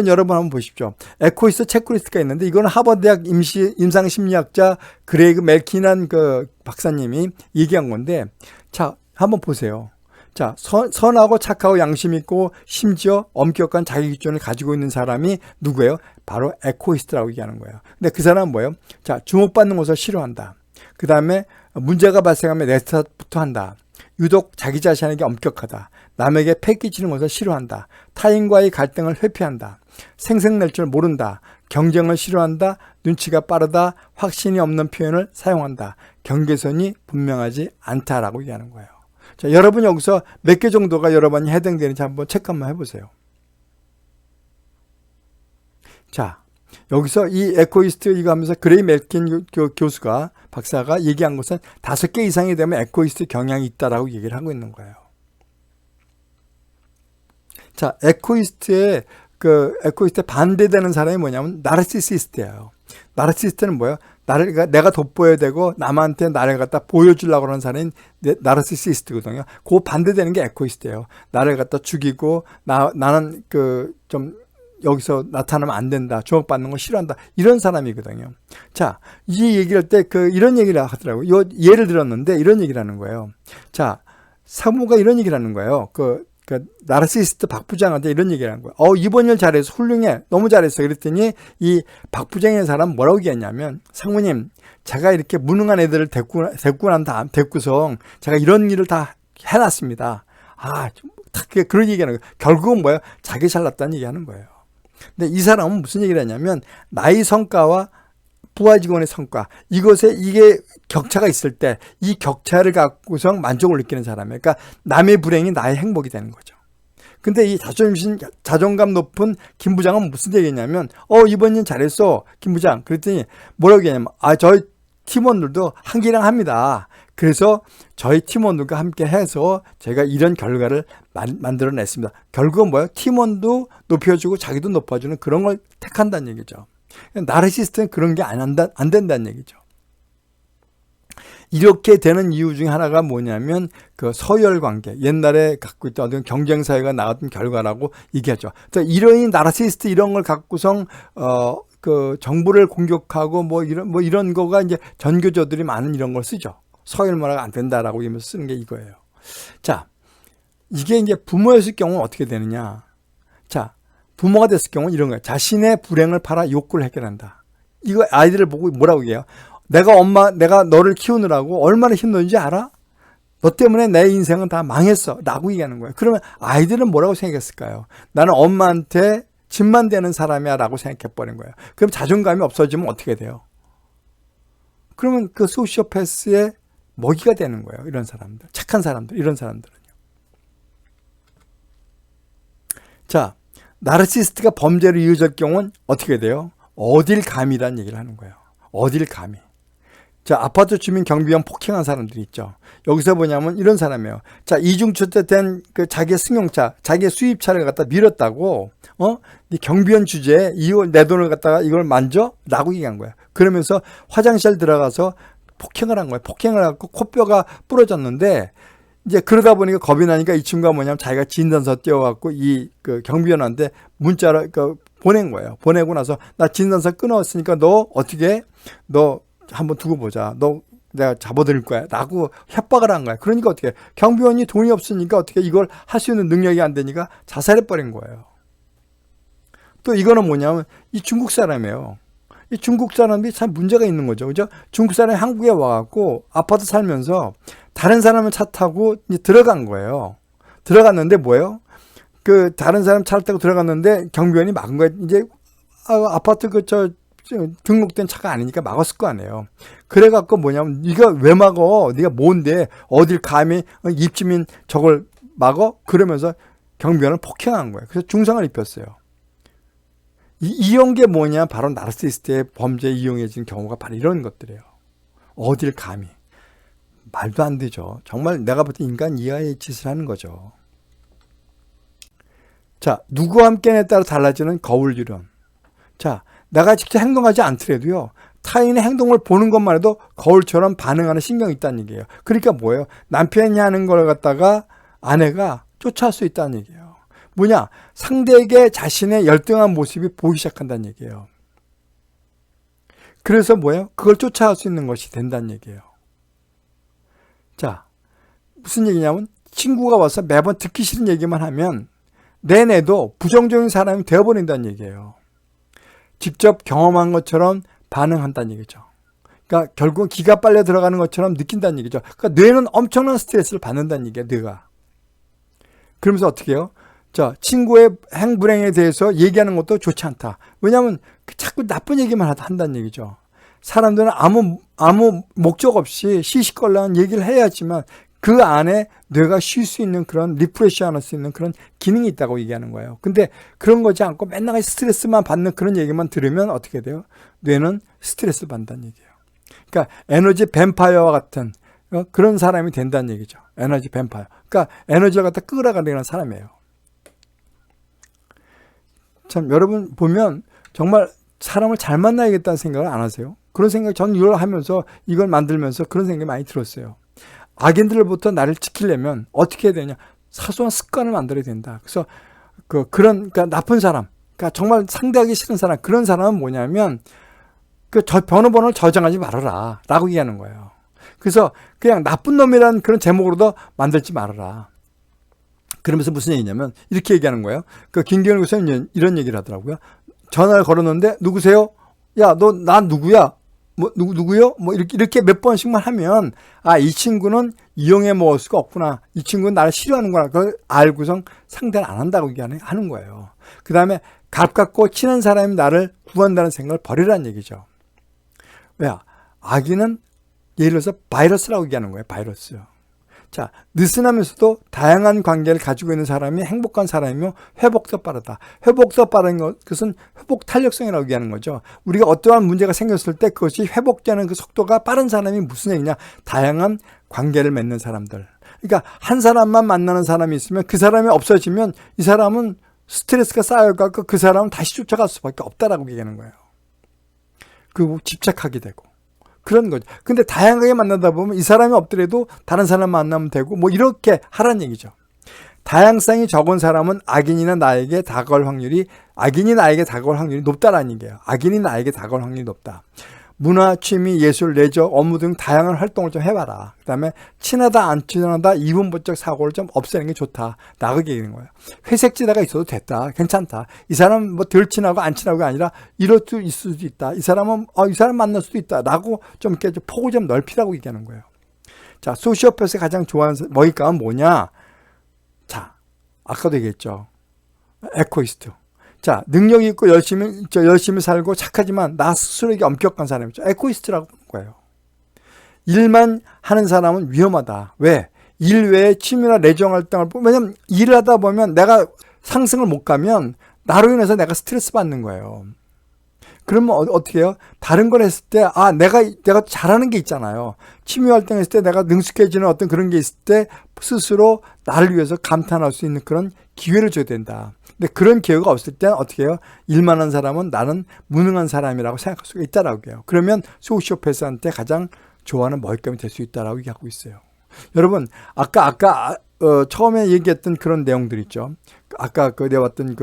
A: 여러분 한번 보십시오. 에코이스트 체크리스트가 있는데 이거는 하버드대학 임상심리학자 그레이그 멜키난 그 박사님이 얘기한 건데 자, 한번 보세요. 자, 선하고 착하고 양심 있고 심지어 엄격한 자기 기준을 가지고 있는 사람이 누구예요? 바로 에코이스트라고 얘기하는 거예요. 근데 그 사람은 뭐예요? 자, 주목받는 것을 싫어한다. 그 다음에 문제가 발생하면 내 탓부터 한다. 유독 자기 자신에게 엄격하다. 남에게 패 끼치는 것을 싫어한다. 타인과의 갈등을 회피한다. 생색낼 줄 모른다. 경쟁을 싫어한다. 눈치가 빠르다. 확신이 없는 표현을 사용한다. 경계선이 분명하지 않다라고 얘기하는 거예요. 자, 여러분 여기서 몇 개 정도가 여러분이 해당되는지 한번 체크 한번 해보세요. 자, 여기서 이 에코이스트 이거 하면서 그레이 멜킨 교수가 박사가 얘기한 것은 5개 이상이 되면 에코이스트 경향이 있다라고 얘기를 하고 있는 거예요. 자, 에코이스트에 반대되는 사람이 뭐냐면 나르시시스트예요. 나르시시스트는 뭐예요? 내가 돋보여야 되고 남한테 나를 갖다 보여주려고 하는 사람이 나르시시스트거든요. 그 반대되는 게 에코이스트예요. 나를 갖다 죽이고 나는 좀 여기서 나타나면 안 된다. 주목받는 거 싫어한다. 이런 사람이거든요. 자, 이 얘기를 할 때 이런 얘기를 하더라고요. 예를 들었는데 이런 얘기를 하는 거예요. 자, 사모가 이런 얘기를 하는 거예요. 나르시시스트 박 부장한테 이런 얘기를 하는 거예요. 이번 일 잘했어. 훌륭해. 너무 잘했어. 그랬더니 이 박 부장의 사람 뭐라고 얘기했냐면 상무님, 제가 이렇게 무능한 애들을 데리고서 제가 이런 일을 다 해놨습니다. 그런 얘기하는 거예요. 결국은 뭐예요? 자기 잘났다는 얘기하는 거예요. 근데 이 사람은 무슨 얘기를 하냐면 나의 성과와 부하 직원의 성과 이게 격차가 있을 때 이 격차를 갖고서 만족을 느끼는 사람이에요. 그러니까 남의 불행이 나의 행복이 되는 거죠. 근데 이 자존감 높은 김 부장은 무슨 얘기냐면 이번 일 잘했어 김 부장. 그랬더니 뭐라고 얘기하냐면 저희 팀원들도 한기랑 합니다. 그래서 저희 팀원들과 함께 해서 제가 이런 결과를 만들어냈습니다. 결국은 뭐예요? 팀원도 높여주고 자기도 높아주는 그런 걸 택한다는 얘기죠. 나르시스트는 그런 게 안 된다는 얘기죠. 이렇게 되는 이유 중에 하나가 뭐냐면 그 서열 관계, 옛날에 갖고 있던 어떤 경쟁 사회가 나왔던 결과라고 얘기하죠. 이런 나르시스트 이런 걸 갖고서 정부를 공격하고 뭐 이런 거가 이제 전교조들이 많은 이런 걸 쓰죠. 서열 문화가 안 된다라고 하면서 쓰는 게 이거예요. 자, 이게 이제 부모였을 경우는 어떻게 되느냐? 자, 부모가 됐을 경우는 이런 거예요. 자신의 불행을 팔아 욕구를 해결한다. 이거 아이들을 보고 뭐라고 얘기해요? 내가 너를 키우느라고 얼마나 힘든지 알아? 너 때문에 내 인생은 다 망했어. 라고 얘기하는 거예요. 그러면 아이들은 뭐라고 생각했을까요? 나는 엄마한테 짐만 되는 사람이야 라고 생각해버린 거예요. 그럼 자존감이 없어지면 어떻게 돼요? 그러면 그 소시오패스의 먹이가 되는 거예요. 이런 사람들. 착한 사람들. 이런 사람들은요. 자, 나르시스트가 범죄로 이어질 경우는 어떻게 돼요? 어딜 감이라는 얘기를 하는 거예요. 어딜 감이. 자, 아파트 주민 경비원 폭행한 사람들이 있죠. 여기서 뭐냐면 이런 사람이에요. 자, 이중주택된 자기의 승용차, 자기의 수입차를 갖다 밀었다고, 이 경비원 주제에 내 돈을 갖다가 이걸 만져? 라고 얘기한 거야. 그러면서 화장실 들어가서 폭행을 한 거예요. 폭행을 하고 코뼈가 부러졌는데 이제 그러다 보니까 겁이 나니까 이 친구가 뭐냐면 자기가 진단서 띄워갖고 그 경비원한테 문자를 보낸 거예요. 보내고 나서 나 진단서 끊었으니까 너 어떻게 너 한번 두고 보자. 너 내가 잡아드릴 거야. 라고 협박을 한 거야. 그러니까 어떻게 경비원이 돈이 없으니까 어떻게 이걸 할 수 있는 능력이 안 되니까 자살해버린 거예요. 또 이거는 뭐냐면 이 중국 사람이에요. 이 중국 사람이 참 문제가 있는 거죠. 그죠? 중국 사람이 한국에 와갖고 아파트 살면서 다른 사람은 차 타고 이제 들어간 거예요. 들어갔는데 뭐예요? 그 다른 사람 차를 타고 들어갔는데 경비원이 막은 거예요. 이제 아파트 등록된 차가 아니니까 막았을 거 아니에요. 그래갖고 뭐냐면 네가 왜 막어? 네가 뭔데? 어딜 감히 입주민 저걸 막어? 그러면서 경비원을 폭행한 거예요. 그래서 중상을 입혔어요. 이런 게 뭐냐? 바로 나르시시스트의 범죄에 이용해진 경우가 바로 이런 것들이에요. 어딜 감히. 말도 안 되죠. 정말 내가 볼 때 인간 이하의 짓을 하는 거죠. 자, 누구와 함께에 따라 달라지는 거울 유령. 자, 내가 직접 행동하지 않더라도요. 타인의 행동을 보는 것만 해도 거울처럼 반응하는 신경이 있다는 얘기예요. 그러니까 뭐예요? 남편이 하는 걸 갖다가 아내가 쫓아올 수 있다는 얘기예요. 뭐냐? 상대에게 자신의 열등한 모습이 보이기 시작한다는 얘기예요. 그래서 뭐예요? 그걸 쫓아갈 수 있는 것이 된다는 얘기예요. 자, 무슨 얘기냐면 친구가 와서 매번 듣기 싫은 얘기만 하면 내내도 부정적인 사람이 되어버린다는 얘기예요. 직접 경험한 것처럼 반응한다는 얘기죠. 그러니까 결국 기가 빨려 들어가는 것처럼 느낀다는 얘기죠. 그러니까 뇌는 엄청난 스트레스를 받는다는 얘기예요. 뇌가. 그러면서 어떻게 해요? 자, 친구의 행불행에 대해서 얘기하는 것도 좋지 않다. 왜냐하면 자꾸 나쁜 얘기만 한다는 얘기죠. 사람들은 아무 목적 없이 시시껄렁한 얘기를 해야지만 그 안에 뇌가 쉴 수 있는 그런 리프레시할 수 있는 그런 기능이 있다고 얘기하는 거예요. 근데 그런 거지 않고 맨날 스트레스만 받는 그런 얘기만 들으면 어떻게 돼요? 뇌는 스트레스 받는다는 얘기예요. 그러니까 에너지 뱀파이어와 같은 그런 사람이 된다는 얘기죠. 에너지 뱀파이어. 그러니까 에너지를 갖다 끌어가는 사람이에요. 참 여러분 보면 정말 사람을 잘 만나야겠다는 생각을 안 하세요? 그런 생각 저는 이걸 하면서 이걸 만들면서 그런 생각이 많이 들었어요. 악인들로부터 나를 지키려면 어떻게 해야 되냐? 사소한 습관을 만들어야 된다. 그래서 그러니까 나쁜 사람, 그러니까 정말 상대하기 싫은 사람, 그런 사람은 뭐냐면 번호를 저장하지 말아라 라고 얘기하는 거예요. 그래서 그냥 나쁜 놈이라는 그런 제목으로도 만들지 말아라. 그러면서 무슨 얘기냐면 이렇게 얘기하는 거예요. 김경일 교수는 이런 얘기를 하더라고요. 전화를 걸었는데 누구세요? 야, 나 누구야? 뭐 누구요? 뭐 이렇게 몇 번씩만 하면 이 친구는 이용해 먹을 수가 없구나. 이 친구는 나를 싫어하는구나. 그걸 알고선 상대를 안 한다고 하는 거예요. 그 다음에 가깝고 친한 사람이 나를 구한다는 생각을 버리라는 얘기죠. 왜? 악인은 예를 들어서 바이러스라고 얘기하는 거예요. 바이러스. 자, 느슨하면서도 다양한 관계를 가지고 있는 사람이 행복한 사람이며 회복도 빠르다. 회복도 빠른 것은 회복 탄력성이라고 얘기하는 거죠. 우리가 어떠한 문제가 생겼을 때 그것이 회복되는 그 속도가 빠른 사람이 무슨 얘기냐? 다양한 관계를 맺는 사람들. 그러니까 한 사람만 만나는 사람이 있으면 그 사람이 없어지면 이 사람은 스트레스가 쌓여가고 그 사람은 다시 쫓아갈 수밖에 없다라고 얘기하는 거예요. 그리고 집착하게 되고. 그런 거죠. 근데 다양하게 만나다 보면 이 사람이 없더라도 다른 사람 만나면 되고 뭐 이렇게 하라는 얘기죠. 다양성이 적은 사람은 악인이 나에게 다가올 확률이 높다라는 얘기예요. 악인이 나에게 다가올 확률이 높다. 문화, 취미, 예술, 레저, 업무 등 다양한 활동을 좀 해봐라. 그 다음에 친하다 안 친하다 이분법적 사고를 좀 없애는 게 좋다. 라고 얘기하는 거예요. 회색지대가 있어도 됐다. 괜찮다. 이 사람 뭐 덜 친하고 안 친하고가 아니라 이럴 수 있을 수도 있다. 이 사람은 이 사람 만날 수도 있다. 라고 좀 이렇게 폭을 좀 넓히라고 얘기하는 거예요. 자, 소시오패스가 가장 좋아하는 먹잇감은 뭐냐? 자, 아까도 얘기했죠. 에코이스트. 자, 능력이 있고 열심히 살고 착하지만 나 스스로에게 엄격한 사람이죠. 에고이스트라고 보는 거예요. 일만 하는 사람은 위험하다. 왜? 일 외에 취미나 레저 활동을 왜냐면 일을 하다 보면 내가 상승을 못 가면 나로 인해서 내가 스트레스 받는 거예요. 그러면 어떻게 해요? 다른 걸 했을 때 내가 잘하는 게 있잖아요. 취미 활동했을 때 내가 능숙해지는 어떤 그런 게 있을 때 스스로 나를 위해서 감탄할 수 있는 그런 기회를 줘야 된다. 근데 그런 기회가 없을 때는 어떻게 해요? 일만 한 사람은 나는 무능한 사람이라고 생각할 수가 있다라고 해요. 그러면 소시오패스한테 가장 좋아하는 먹잇감이 될 수 있다라고 얘기하고 있어요. 여러분, 아까 처음에 얘기했던 그런 내용들 있죠. 아까 내가 봤던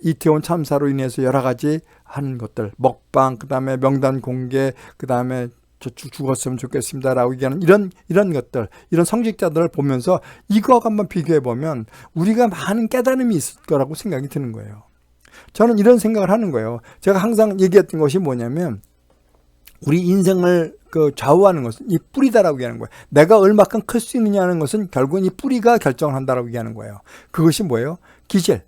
A: 이태원 참사로 인해서 여러 가지 하는 것들, 먹방, 그 다음에 명단 공개, 그 다음에 저 죽었으면 좋겠습니다라고 얘기하는 이런 것들, 이런 성직자들을 보면서 이거하고 한번 비교해 보면 우리가 많은 깨달음이 있을 거라고 생각이 드는 거예요. 저는 이런 생각을 하는 거예요. 제가 항상 얘기했던 것이 뭐냐면 우리 인생을 좌우하는 것은 이 뿌리다라고 얘기하는 거예요. 내가 얼마큼 클 수 있느냐는 것은 결국은 이 뿌리가 결정을 한다라고 얘기하는 거예요. 그것이 뭐예요? 기질,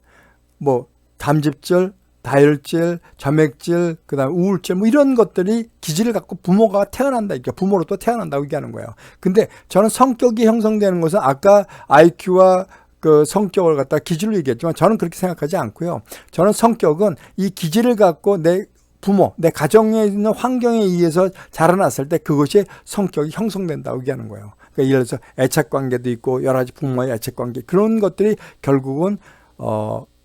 A: 담즙질, 다혈질, 점액질, 그 다음에 우울질, 이런 것들이 기질을 갖고 부모가 태어난다. 부모로 또 태어난다고 얘기하는 거예요. 근데 저는 성격이 형성되는 것은 아까 IQ와 성격을 갖다 기질로 얘기했지만 저는 그렇게 생각하지 않고요. 저는 성격은 이 기질을 갖고 내 부모, 내 가정에 있는 환경에 의해서 자라났을 때 그것이 성격이 형성된다고 얘기하는 거예요. 그러니까 예를 들어서 애착관계도 있고 여러 가지 부모의 애착관계, 그런 것들이 결국은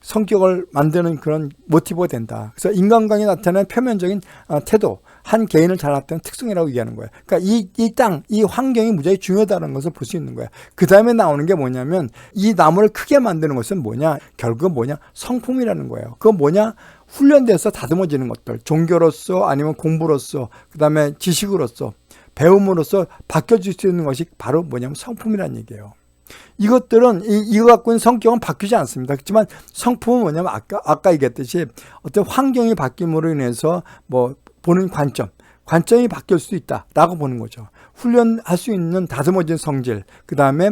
A: 성격을 만드는 그런 모티브가 된다. 그래서 인간관계에 나타나는 표면적인 태도, 한 개인을 잘 나타내는 특성이라고 얘기하는 거예요. 그러니까 이 땅, 이 환경이 무지하게 중요하다는 것을 볼 수 있는 거예요. 그 다음에 나오는 게 뭐냐면 이 나무를 크게 만드는 것은 뭐냐? 결국은 뭐냐? 성품이라는 거예요. 그건 뭐냐? 훈련돼서 다듬어지는 것들, 종교로서 아니면 공부로서, 그 다음에 지식으로서, 배움으로써 바뀌어질 수 있는 것이 바로 뭐냐면 성품이라는 얘기예요. 이것들은 이거 갖고 있는 성격은 바뀌지 않습니다. 그렇지만 성품은 뭐냐면 아까 얘기했듯이 어떤 환경이 바뀜으로 인해서 보는 관점이 바뀔 수 있다라고 보는 거죠. 훈련할 수 있는 다듬어진 성질, 그 다음에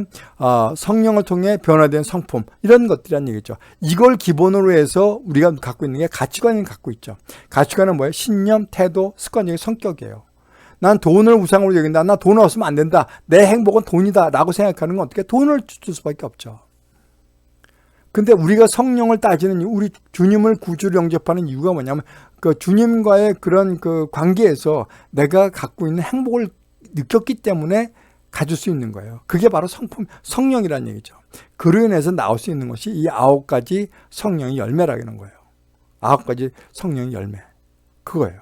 A: 성령을 통해 변화된 성품, 이런 것들이란 얘기죠. 이걸 기본으로 해서 우리가 갖고 있는 게 가치관을 갖고 있죠. 가치관은 뭐예요? 신념, 태도, 습관적인 성격이에요. 난 돈을 우상으로 여긴다. 나 돈 없으면 안 된다. 내 행복은 돈이다 라고 생각하는 건 어떻게? 돈을 줄 수밖에 없죠. 근데 우리가 성령을 따지는, 우리 주님을 구주로 영접하는 이유가 뭐냐면 주님과의 그런 관계에서 내가 갖고 있는 행복을 느꼈기 때문에 가질 수 있는 거예요. 그게 바로 성령이라는 얘기죠. 그로 인해서 나올 수 있는 것이 이 9가지 성령의 열매라는 거예요. 9가지 성령의 열매. 그거예요.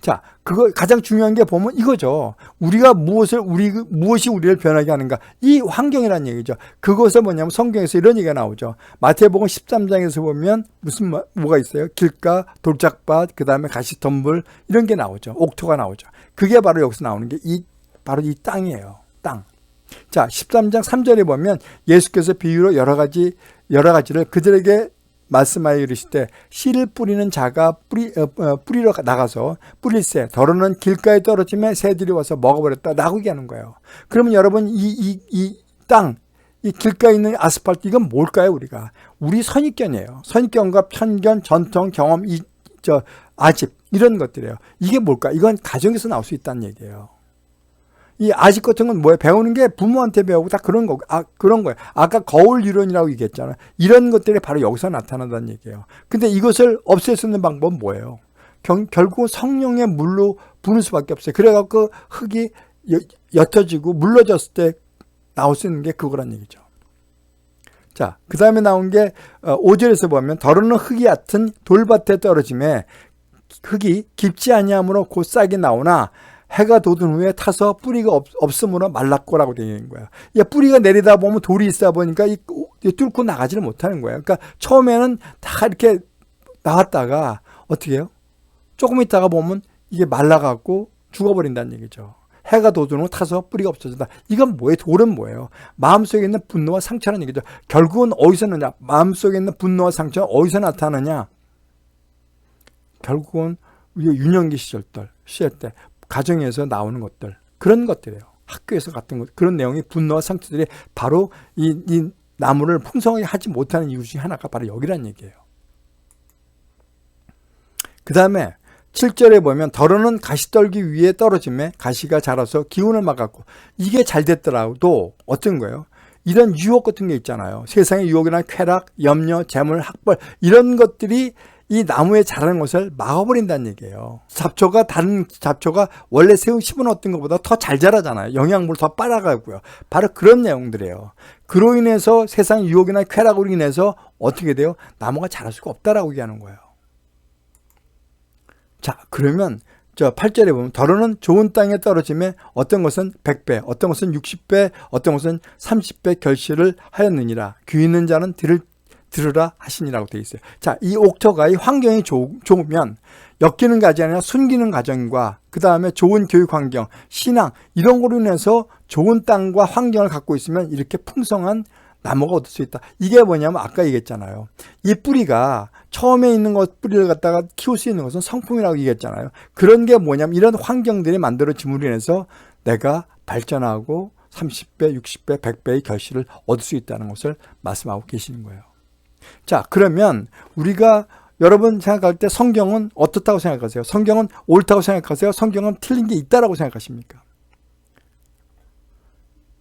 A: 자, 그거 가장 중요한 게 보면 이거죠. 우리가 무엇이 우리를 변하게 하는가? 이 환경이라는 얘기죠. 그것은 뭐냐면 성경에서 이런 얘기가 나오죠. 마태복음 13장에서 보면 뭐가 있어요? 길가, 돌짝밭, 그 다음에 가시덤불, 이런 게 나오죠. 옥토가 나오죠. 그게 바로 여기서 나오는 게 바로 이 땅이에요. 땅. 자, 13장 3절에 보면 예수께서 비유로 여러 가지를 그들에게 말씀하여 이르시되 씨를 뿌리는 자가 뿌리러 나가서 뿌릴새 더러는 길가에 떨어지면 새들이 와서 먹어버렸다 라고 얘기하는 거예요. 그러면 여러분 이 땅, 이 길가에 있는 아스팔트, 이건 뭘까요? 우리 선입견이에요. 선입견과 편견, 전통, 경험, 아집, 이런 것들이에요. 이게 뭘까? 이건 가정에서 나올 수 있다는 얘기예요. 이 아직 같은 건 뭐예요? 배우는 게 부모한테 배우고 다 그런 거예요. 아까 거울 이론이라고 얘기했잖아요. 이런 것들이 바로 여기서 나타난다는 얘기예요. 근데 이것을 없앨 수 있는 방법은 뭐예요? 결국 성령의 물로 부는 수밖에 없어요. 그래갖고 흙이 옅어지고 물러졌을 때 나올 수 있는 게 그거란 얘기죠. 자, 그 다음에 나온 게 5절에서 보면 더러는 흙이 얕은 돌밭에 떨어짐에 흙이 깊지 아니하므로 곧 싹이 나오나 해가 돋은 후에 타서 뿌리가 없으므로 말랐고라고 되어 있는 거야. 뿌리가 내리다 보면 돌이 있다 보니까 뚫고 나가지를 못하는 거예요. 그러니까 처음에는 다 이렇게 나왔다가 어떻게 해요? 조금 있다가 보면 이게 말라갖고 죽어버린다는 얘기죠. 해가 돋은 후 타서 뿌리가 없어진다. 이건 뭐예요? 돌은 뭐예요? 마음속에 있는 분노와 상처라는 얘기죠. 결국은 어디서 나냐? 마음속에 있는 분노와 상처가 어디서 나타나냐? 결국은 유년기 시절 때 가정에서 나오는 것들, 그런 것들이에요. 학교에서 같은 것, 그런 내용이 분노와 상처들이 바로 이 나무를 풍성하게 하지 못하는 이유 중에 하나가 바로 여기란 얘기예요. 그 다음에 7절에 보면 더러는 가시떨기 위에 떨어짐에 가시가 자라서 기운을 막았고, 이게 잘 됐더라도 어떤 거예요? 이런 유혹 같은 게 있잖아요. 세상의 유혹이나 쾌락, 염려, 재물, 학벌, 이런 것들이 이 나무에 자라는 것을 막아버린다는 얘기예요. 다른 잡초가 원래 심은 어떤 것보다 더 잘 자라잖아요. 영양분을 더 빨아가고요. 바로 그런 내용들이에요. 그로 인해서 세상 유혹이나 쾌락으로 인해서 어떻게 돼요? 나무가 자랄 수가 없다라고 얘기하는 거예요. 자, 그러면 저 8절에 보면 더러는 좋은 땅에 떨어짐에 어떤 것은 100배, 어떤 것은 60배, 어떤 것은 30배 결실을 하였느니라. 귀 있는 자는 들으라 하시니라고 되어 있어요. 자, 이 옥토가 이 환경이 좋으면 엮이는 가정이 아니라 숨기는 가정과 그 다음에 좋은 교육 환경, 신앙 이런 거로 인해서 좋은 땅과 환경을 갖고 있으면 이렇게 풍성한 나무가 얻을 수 있다. 이게 뭐냐면 아까 얘기했잖아요. 이 뿌리가 처음에 있는 것 뿌리를 갖다가 키울 수 있는 것은 성품이라고 얘기했잖아요. 그런 게 뭐냐면 이런 환경들이 만들어짐으로 인해서 내가 발전하고 30배, 60배, 100배의 결실을 얻을 수 있다는 것을 말씀하고 계시는 거예요. 자, 그러면 우리가 여러분 생각할 때 성경은 어떻다고 생각하세요? 성경은 옳다고 생각하세요? 성경은 틀린 게 있다라고 생각하십니까?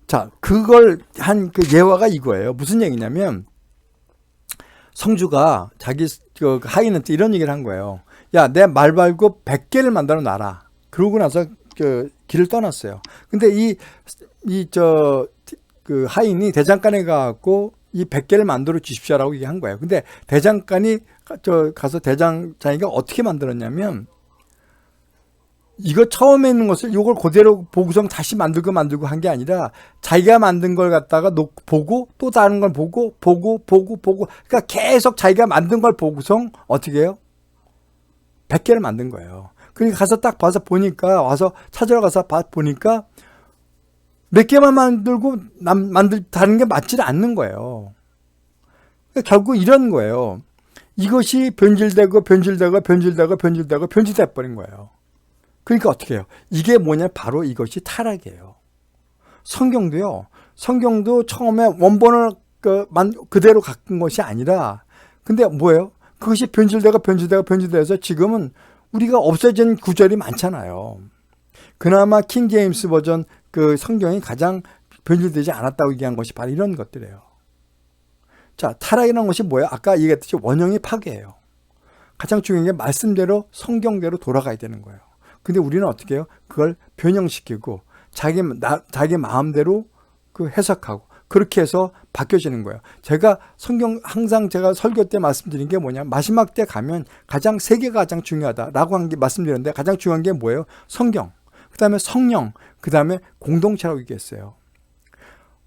A: 자, 그걸 한 그 예화가 이거예요. 무슨 얘기냐면 성주가 자기 그 하인한테 이런 얘기를 한 거예요. 야, 내 말 말고 100개를 만들어 놔라. 그러고 나서 그 길을 떠났어요. 근데 그 하인이 대장간에 가갖고 이 100개를 만들어 주십시오라고 얘기한 거예요. 근데 대장간이 가서 대장장이가 어떻게 만들었냐면 이거 처음에 있는 것을 이걸 그대로 보고서 다시 만들고 한 게 아니라 자기가 만든 걸 갖다가 보고 또 다른 걸 보고 그러니까 계속 자기가 만든 걸 보고서 어떻게 해요? 100개를 만든 거예요. 그러니까 가서 딱 봐서 보니까 와서 찾으러 가서 보니까 몇 개만 만들고 다른 게 맞지를 않는 거예요. 그러니까 결국 이런 거예요. 이것이 변질돼 버린 거예요. 그러니까 어떻게 해요? 이게 뭐냐? 바로 이것이 타락이에요. 성경도 처음에 원본을 그대로 갖은 것이 아니라 근데 뭐예요? 그것이 변질돼서 지금은 우리가 없어진 구절이 많잖아요. 그나마 킹 제임스 버전 그 성경이 가장 변질되지 않았다고 얘기한 것이 바로 이런 것들이에요. 자, 타락이라는 것이 뭐예요? 아까 얘기했듯이 원형이 파괴예요. 가장 중요한 게 말씀대로 성경대로 돌아가야 되는 거예요. 근데 우리는 어떻게 해요? 그걸 변형시키고 자기 마음대로 그 해석하고 그렇게 해서 바뀌어지는 거예요. 제가 항상 제가 설교 때 말씀드린 게 뭐냐? 마지막 때 가면 세 개가 가장 중요하다라고 한 게 말씀드렸는데 가장 중요한 게 뭐예요? 성경, 그 다음에 성령, 그 다음에 공동체라고 얘기했어요.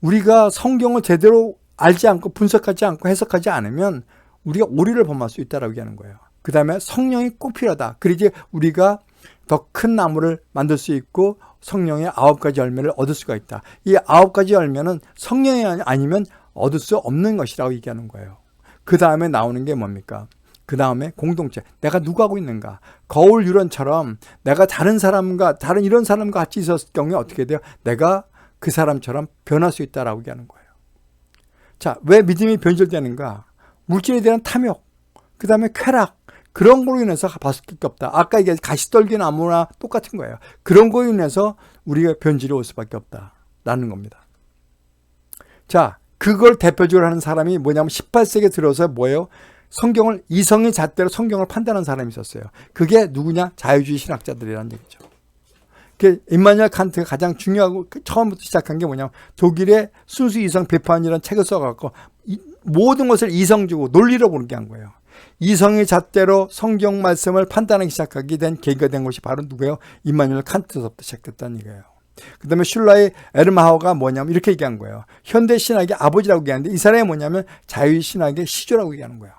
A: 우리가 성경을 제대로 알지 않고 분석하지 않고 해석하지 않으면 우리가 오류를 범할 수 있다라고 얘기하는 거예요. 그 다음에 성령이 꼭 필요하다. 그래야지 우리가 더 큰 나무를 만들 수 있고 성령의 9가지 열매를 얻을 수가 있다. 이 9가지 열매는 성령이 아니면 얻을 수 없는 것이라고 얘기하는 거예요. 그 다음에 나오는 게 뭡니까? 그 다음에 공동체. 내가 누구하고 있는가? 거울 유런처럼 내가 다른 이런 사람과 같이 있었을 경우에 어떻게 돼요? 내가 그 사람처럼 변할 수 있다라고 얘기하는 거예요. 자, 왜 믿음이 변질되는가? 물질에 대한 탐욕, 그 다음에 쾌락, 그런 거로 인해서 봤을 게 없다. 아까 이게 가시떨기 나무나 똑같은 거예요. 그런 거로 인해서 우리가 변질이 올 수밖에 없다라는 겁니다. 자, 그걸 대표적으로 하는 사람이 뭐냐면 18세기에 들어서 뭐예요? 이성의 잣대로 성경을 판단하는 사람이 있었어요. 그게 누구냐? 자유주의 신학자들이라는 얘기죠. 임마누엘 칸트가 가장 중요하고 처음부터 시작한 게 뭐냐면 독일의 순수 이성 비판이라는 책을 써갖고 모든 것을 이성적으로 논리로 보는 게 한 거예요. 이성의 잣대로 성경 말씀을 판단하기 시작하게 된 계기가 된 것이 바로 누구예요? 임마누엘 칸트서부터 시작됐다는 얘기예요. 그 다음에 슐라의 에르마하우가 뭐냐면 이렇게 얘기한 거예요. 현대 신학의 아버지라고 얘기하는데 이 사람이 뭐냐면 자유주의 신학의 시조라고 얘기하는 거예요.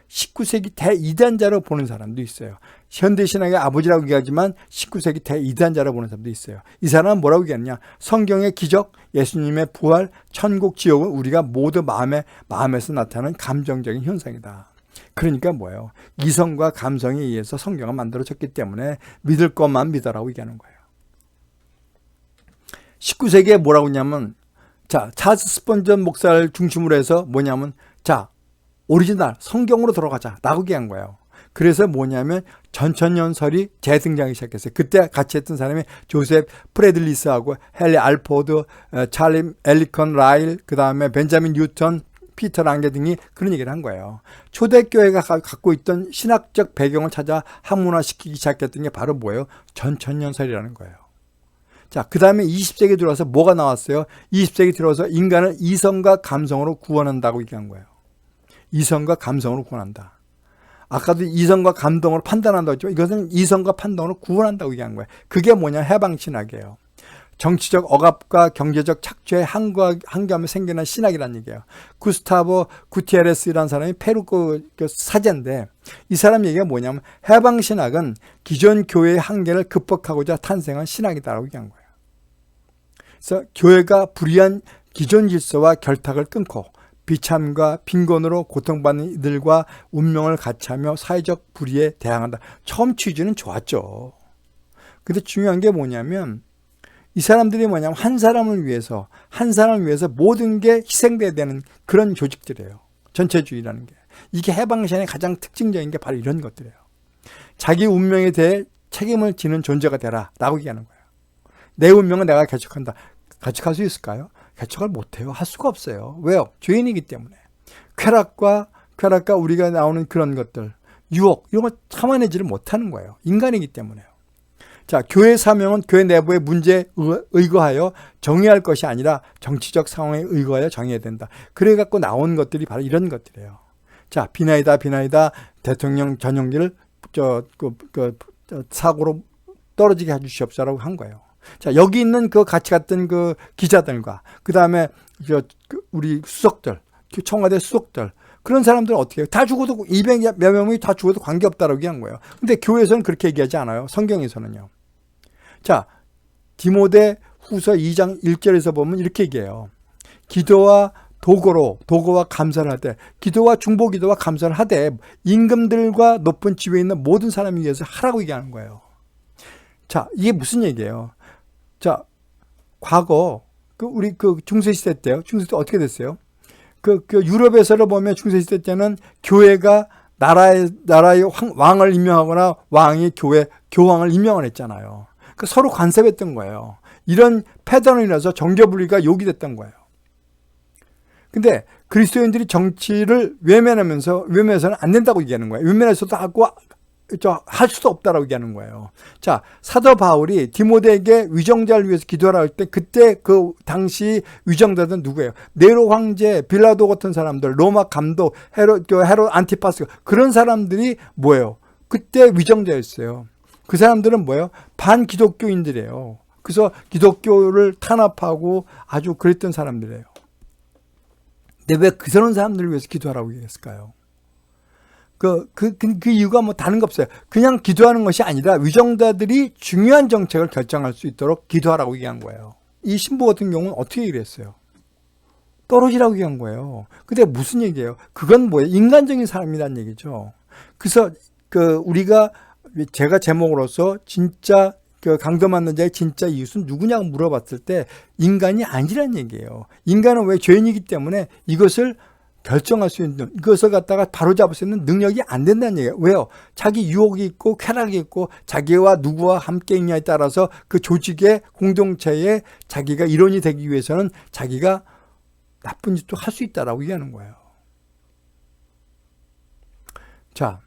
A: 19세기 대이단자로 보는 사람도 있어요. 현대 신학의 아버지라고 얘기하지만 19세기 대이단자로 보는 사람도 있어요. 이 사람은 뭐라고 얘기하느냐? 성경의 기적, 예수님의 부활, 천국, 지옥은 우리가 모두 마음에서 나타나는 감정적인 현상이다. 그러니까 뭐예요? 이성과 감성에 의해서 성경은 만들어졌기 때문에 믿을 것만 믿어라고 얘기하는 거예요. 19세기에 뭐라고 했냐면 찰스 스펀전 목사를 중심으로 해서 뭐냐면 오리지널 성경으로 돌아가자 라고 얘기한 거예요. 그래서 뭐냐면 전천연설이 재등장하기 시작했어요. 그때 같이 했던 사람이 조셉 프레들리스하고 헨리 알포드, 찰리 엘리컨 라일, 그 다음에 벤자민 뉴턴, 피터 랑게 등이 그런 얘기를 한 거예요. 초대교회가 갖고 있던 신학적 배경을 찾아 학문화시키기 시작했던 게 바로 뭐예요? 전천연설이라는 거예요. 자, 그 다음에 20세기 들어와서 뭐가 나왔어요? 20세기 들어와서 인간은 이성과 감성으로 구원한다고 얘기한 거예요. 이성과 감성으로 구원한다. 아까도 이성과 감동으로 판단한다고 했지만 이것은 이성과 판단으로 구원한다고 얘기한 거예요. 그게 뭐냐? 해방신학이에요. 정치적 억압과 경제적 착취에 항거하며 생겨난 신학이라는 얘기예요. 구스타보 구티에레스라는 사람이 페루 그 사제인데 이 사람 얘기가 뭐냐면 해방신학은 기존 교회의 한계를 극복하고자 탄생한 신학이다라고 얘기한 거예요. 그래서 교회가 불의한 기존 질서와 결탁을 끊고 비참과 빈곤으로 고통받는 이들과 운명을 같이하며 사회적 불의에 대항한다. 처음 취지는 좋았죠. 근데 중요한 게 뭐냐면 이 사람들이 뭐냐면 한 사람을 위해서 모든 게 희생돼야 되는 그런 조직들이에요. 전체주의라는 게. 이게 해방신의 가장 특징적인 게 바로 이런 것들이에요. 자기 운명에 대해 책임을 지는 존재가 되라 라고 얘기하는 거예요. 내 운명은 내가 개척한다. 개척할 수 있을까요? 개척을 못해요. 할 수가 없어요. 왜요? 죄인이기 때문에. 쾌락과 우리가 나오는 그런 것들, 유혹 이런 거 참아내지를 못하는 거예요. 인간이기 때문에요. 자, 교회 사명은 교회 내부의 문제에 의거하여 정의할 것이 아니라 정치적 상황에 의거하여 정의해야 된다. 그래 갖고 나온 것들이 바로 이런 것들이에요. 자, 비나이다 대통령 전용기를 사고로 떨어지게 해주시옵소서라고 한 거예요. 자, 여기 있는 그 같이 갔던 그 기자들과 그다음에 우리 수석들, 청와대 수석들 그런 사람들은 어떻게 해요? 다 죽어도 200몇 명이 다 죽어도 관계없다라고 얘기한 거예요. 근데 교회에서는 그렇게 얘기하지 않아요. 성경에서는요. 자, 디모데 후서 2장 1절에서 보면 이렇게 얘기해요. 기도와 도고와 감사를 하되, 기도와 중보기도와 감사를 하되 임금들과 높은 지위에 있는 모든 사람에 의해서 하라고 얘기하는 거예요. 자, 이게 무슨 얘기예요? 자, 과거 우리 중세시대 때요. 중세시대 때 어떻게 됐어요? 유럽에서를 보면 중세시대 때는 교회가 나라의 왕을 임명하거나 왕이 교황을 임명을 했잖아요. 서로 간섭했던 거예요. 이런 패턴으로 인해서 정교분리가 요기됐던 거예요. 근데 그리스도인들이 정치를 외면해서는 안 된다고 얘기하는 거예요. 외면해서도 하고 할 수도 없다라고 얘기하는 거예요. 자, 사도 바울이 디모데에게 위정자를 위해서 기도하라 할 때 그때 그 당시 위정자들은 누구예요? 네로 황제, 빌라도 같은 사람들, 로마 감독, 헤롯 안티파스 그런 사람들이 뭐예요? 그때 위정자였어요. 그 사람들은 뭐예요? 반기독교인들이에요. 그래서 기독교를 탄압하고 아주 그랬던 사람들이에요. 근데 왜 그런 사람들을 위해서 기도하라고 얘기했을까요? 그 이유가 뭐 다른 거 없어요. 그냥 기도하는 것이 아니라 위정자들이 중요한 정책을 결정할 수 있도록 기도하라고 얘기한 거예요. 이 신부 같은 경우는 어떻게 얘기를 했어요? 떨어지라고 얘기한 거예요. 근데 무슨 얘기예요? 그건 뭐예요? 인간적인 사람이란 얘기죠. 그래서 제가 제목으로서 진짜 강도 맞는 자의 진짜 이웃은 누구냐고 물어봤을 때 인간이 아니란 얘기예요. 인간은 왜 죄인이기 때문에 이것을 결정할 수 있는, 이것을 갖다가 바로잡을 수 있는 능력이 안 된다는 얘기예요. 왜요? 자기 유혹이 있고 쾌락이 있고 자기와 누구와 함께 있냐에 따라서 그 조직의 공동체에 자기가 일원이 되기 위해서는 자기가 나쁜 짓도 할 수 있다라고 얘기하는 거예요. 자,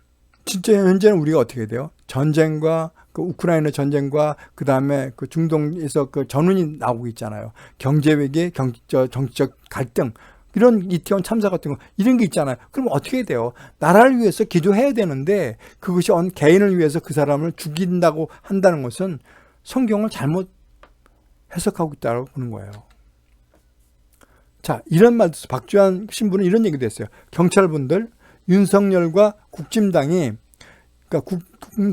A: 진짜 현재는 우리가 어떻게 돼요? 전쟁과 우크라이나 전쟁과 그 다음에 중동에서 전운이 나오고 있잖아요. 경제 위기, 정치적 갈등, 이런 이태원 참사 같은 거 이런 게 있잖아요. 그럼 어떻게 돼요? 나라를 위해서 기도해야 되는데 그것이 개인을 위해서 그 사람을 죽인다고 한다는 것은 성경을 잘못 해석하고 있다고 보는 거예요. 자, 이런 말도 박주환 신부는 이런 얘기도 했어요. 경찰분들, 윤석열과 국진당이 그러니까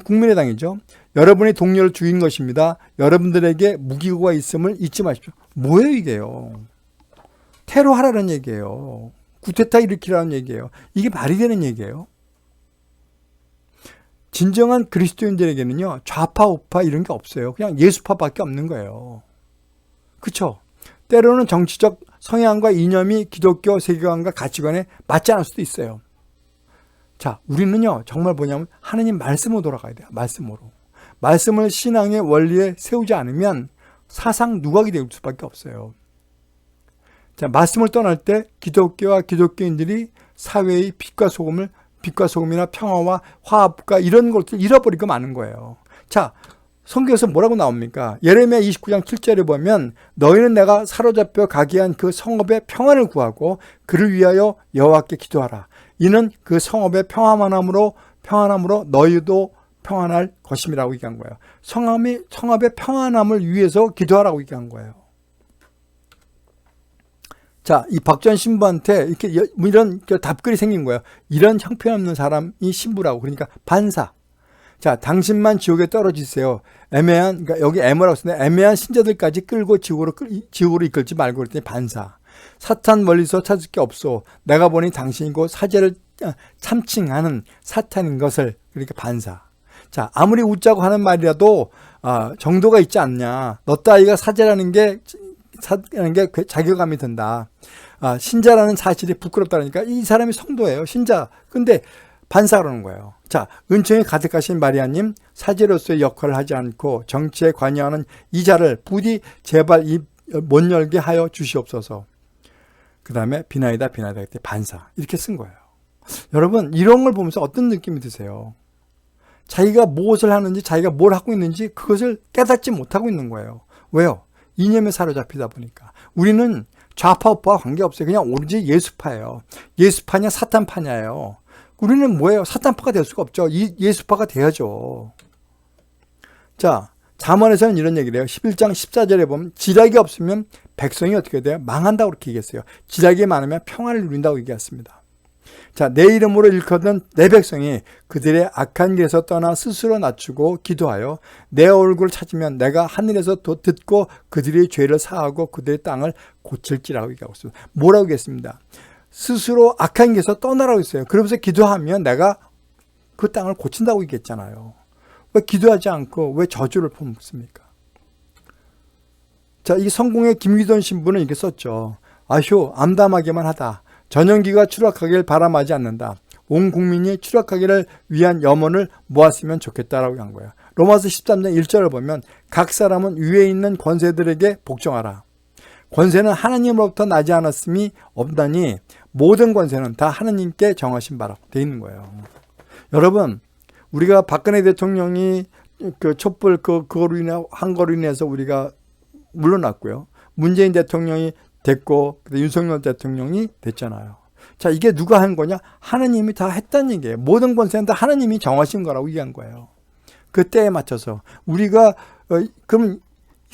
A: 국민의당이죠. 여러분의 동료를 죽인 것입니다. 여러분들에게 무기고가 있음을 잊지 마십시오. 뭐예요 이게요? 테러하라는 얘기예요. 쿠데타 일으키라는 얘기예요. 이게 말이 되는 얘기예요. 진정한 그리스도인들에게는요. 좌파 우파 이런 게 없어요. 그냥 예수파밖에 없는 거예요. 그렇죠? 때로는 정치적 성향과 이념이 기독교 세계관과 가치관에 맞지 않을 수도 있어요. 자, 우리는요. 정말 뭐냐면 하나님 말씀으로 돌아가야 돼요. 말씀을 신앙의 원리에 세우지 않으면 사상 누각이 될 수밖에 없어요. 자, 말씀을 떠날 때 기독교와 기독교인들이 사회의 빛과 소금이나 평화와 화합과 이런 것들 잃어버리고 마는 거예요. 자, 성경에서 뭐라고 나옵니까? 예레미야 29장 7절에 보면 너희는 내가 사로잡혀 가게 한 그 성읍의 평안을 구하고 그를 위하여 여호와께 기도하라. 이는 그 성읍의 평화만 함으로 평안함으로 너희도 평안할 것임이라고 얘기한 거예요. 성읍의 평안함을 위해서 기도하라고 얘기한 거예요. 자, 이 박전 신부한테 이렇게 이런 답글이 생긴 거예요. 이런 형편없는 사람이 신부라고. 그러니까 반사. 자, 당신만 지옥에 떨어지세요. 그러니까 여기 애매라고 쓰는데 애매한 신자들까지 끌고 지옥으로 이끌지 말고 그랬더니 반사. 사탄 멀리서 찾을 게 없소. 내가 보니 당신이고 사제를 참칭하는 사탄인 것을. 그러니까 반사. 자, 아무리 웃자고 하는 말이라도 정도가 있지 않냐. 너 따위가 사제라는 게 자괴감이 든다. 신자라는 사실이 부끄럽다니까 이 사람이 성도예요. 신자. 근데 반사라는 거예요. 자, 은총이 가득하신 마리아님, 사제로서의 역할을 하지 않고 정치에 관여하는 이 자를 부디 제발 입 못 열게 하여 주시옵소서. 그 다음에 비나이다 그때 반사. 이렇게 쓴 거예요. 여러분, 이런 걸 보면서 어떤 느낌이 드세요? 자기가 무엇을 하는지, 자기가 뭘 하고 있는지 그것을 깨닫지 못하고 있는 거예요. 왜요? 이념에 사로잡히다 보니까. 우리는 좌파 우파와 관계없어요. 그냥 오로지 예수파예요. 예수파냐 사탄파냐예요. 우리는 뭐예요? 사탄파가 될 수가 없죠. 예수파가 돼야죠. 자, 잠언에서는 이런 얘기를 해요. 11장 14절에 보면 지략이 없으면 백성이 어떻게 돼요? 망한다고 그렇게 얘기했어요. 지략이 많으면 평안을 누린다고 얘기했습니다. 자, 내 이름으로 일컫는 내 백성이 그들의 악한 길에서 떠나 스스로 낮추고 기도하여 내 얼굴을 찾으면 내가 하늘에서 듣고 그들의 죄를 사하고 그들의 땅을 고칠지라고 얘기하고 있습니다. 뭐라고 얘기했습니다. 스스로 악한 길에서 떠나라고 했어요. 그러면서 기도하면 내가 그 땅을 고친다고 얘기했잖아요. 왜 기도하지 않고 왜 저주를 품습니까? 자, 이 성공의 김기돈 신부는 이렇게 썼죠. 아휴, 암담하게만 하다. 전용기가 추락하길 바람하지 않는다. 온 국민이 추락하기를 위한 염원을 모았으면 좋겠다라고 한 거예요. 로마서 13장 1절을 보면 각 사람은 위에 있는 권세들에게 복종하라. 권세는 하나님으로부터 나지 않았음이 없다니 모든 권세는 다 하나님께 정하신 바라고 되어 있는 거예요. 여러분, 우리가 박근혜 대통령이 그 촛불 한 거로 인해서 우리가 물러났고요. 문재인 대통령이 됐고 윤석열 대통령이 됐잖아요. 자, 이게 누가 한 거냐? 하나님이 다 했다는 얘기예요. 모든 권세는 다 하나님이 정하신 거라고 얘기한 거예요. 그 때에 맞춰서 우리가 그럼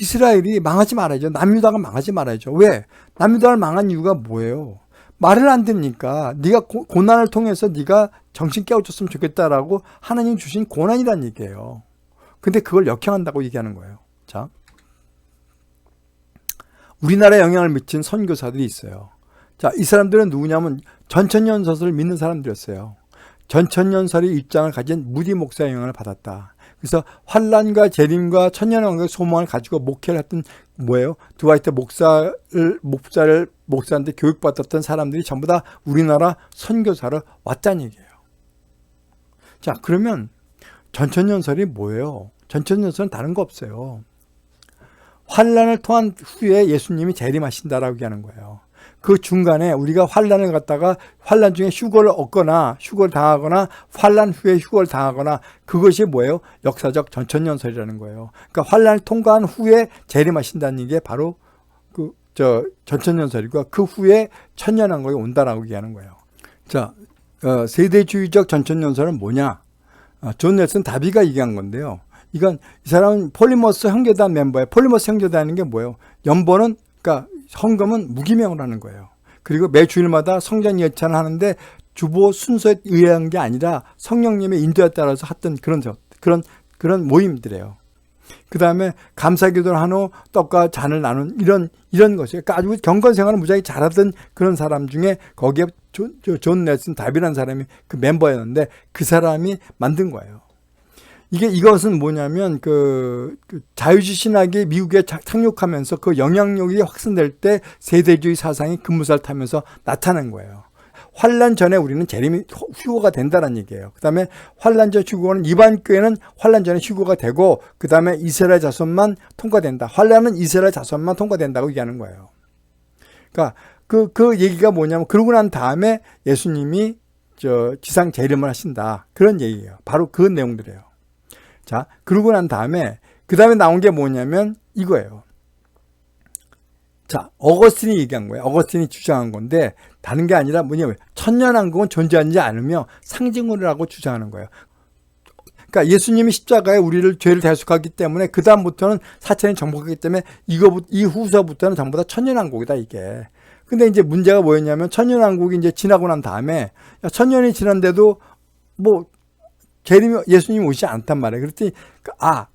A: 이스라엘이 망하지 말아야죠. 남유다가 망하지 말아야죠. 왜? 남유다를 망한 이유가 뭐예요? 말을 안 듣니까 네가 고난을 통해서 네가 정신 깨우쳤으면 좋겠다라고 하나님 주신 고난이란 얘기예요. 근데 그걸 역행한다고 얘기하는 거예요. 자, 우리나라에 영향을 미친 선교사들이 있어요. 자, 이 사람들은 누구냐면 전천년설을 믿는 사람들이었어요. 전천년설의 입장을 가진 무디 목사의 영향을 받았다. 그래서 환란과 재림과 천년왕국의 소망을 가지고 목회를 했던 뭐예요? 드와이트 목사한테 교육받았던 사람들이 전부 다 우리나라 선교사로 왔다는 얘기예요. 자, 그러면 전천년설이 뭐예요? 전천년설은 다른 거 없어요. 환란을 통한 후에 예수님이 재림하신다라고 얘기하는 거예요. 그 중간에 우리가 환란을 갖다가 환란 중에 휴거를 얻거나 휴거를 당하거나 환란 후에 휴거를 당하거나 그것이 뭐예요? 역사적 전천년설이라는 거예요. 그러니까 환란을 통과한 후에 재림하신다는 게 바로 전천년설이고 그 후에 천년왕국이 온다라고 얘기하는 거예요. 자, 세대주의적 전천년설은 뭐냐? 존 넬슨 다비가 얘기한 건데요. 이 사람은 폴리머스 형제단 멤버예요. 폴리머스 형제단인 게 뭐예요? 연보는, 그러니까 헌금은 무기명으로 하는 거예요. 그리고 매 주일마다 성전 예찬을 하는데 주보 순서에 의한 게 아니라 성령님의 인도에 따라서 했던 그런 모임들이에요. 그 다음에 감사기도를 한 후 떡과 잔을 나눈 이런 것이에요. 그러니까 아주 경건 생활을 무지하게 잘하던 그런 사람 중에 거기에 존 넬슨 다비라는 사람이 그 멤버였는데 그 사람이 만든 거예요. 이것은 뭐냐면 그 자유주의 신학이 미국에 착륙하면서 그 영향력이 확산될 때 세대주의 사상이 급무살 타면서 나타난 거예요. 환란 전에 우리는 재림이 휴거가 된다는 얘기예요. 그 다음에 환란 전 휴거는 이방 교회는 환란 전에 휴거가 되고 그 다음에 이스라엘 자손만 통과된다. 환란은 이스라엘 자손만 통과된다고 얘기하는 거예요. 그러니까 그 얘기가 뭐냐면 그러고 난 다음에 예수님이 지상 재림을 하신다. 그런 얘기예요. 바로 그 내용들이에요. 자, 그러고 난 다음에 그 다음에 나온 게 뭐냐면 이거예요. 자, 어거스틴이 얘기한 거예요. 어거스틴이 주장한 건데 다른 게 아니라 뭐냐면 천년왕국은 존재하지 않으며 상징으로라고 주장하는 거예요. 그러니까 예수님이 십자가에 우리를 죄를 대속하기 때문에 그 다음부터는 사천이 정복하기 때문에 이 후서부터는 전부 다 천년왕국이다 이게. 근데 이제 문제가 뭐였냐면 천년왕국이 이제 지나고 난 다음에 천년이 지난데도 뭐 예수님이 오시지 않단 말이에요. 그랬더니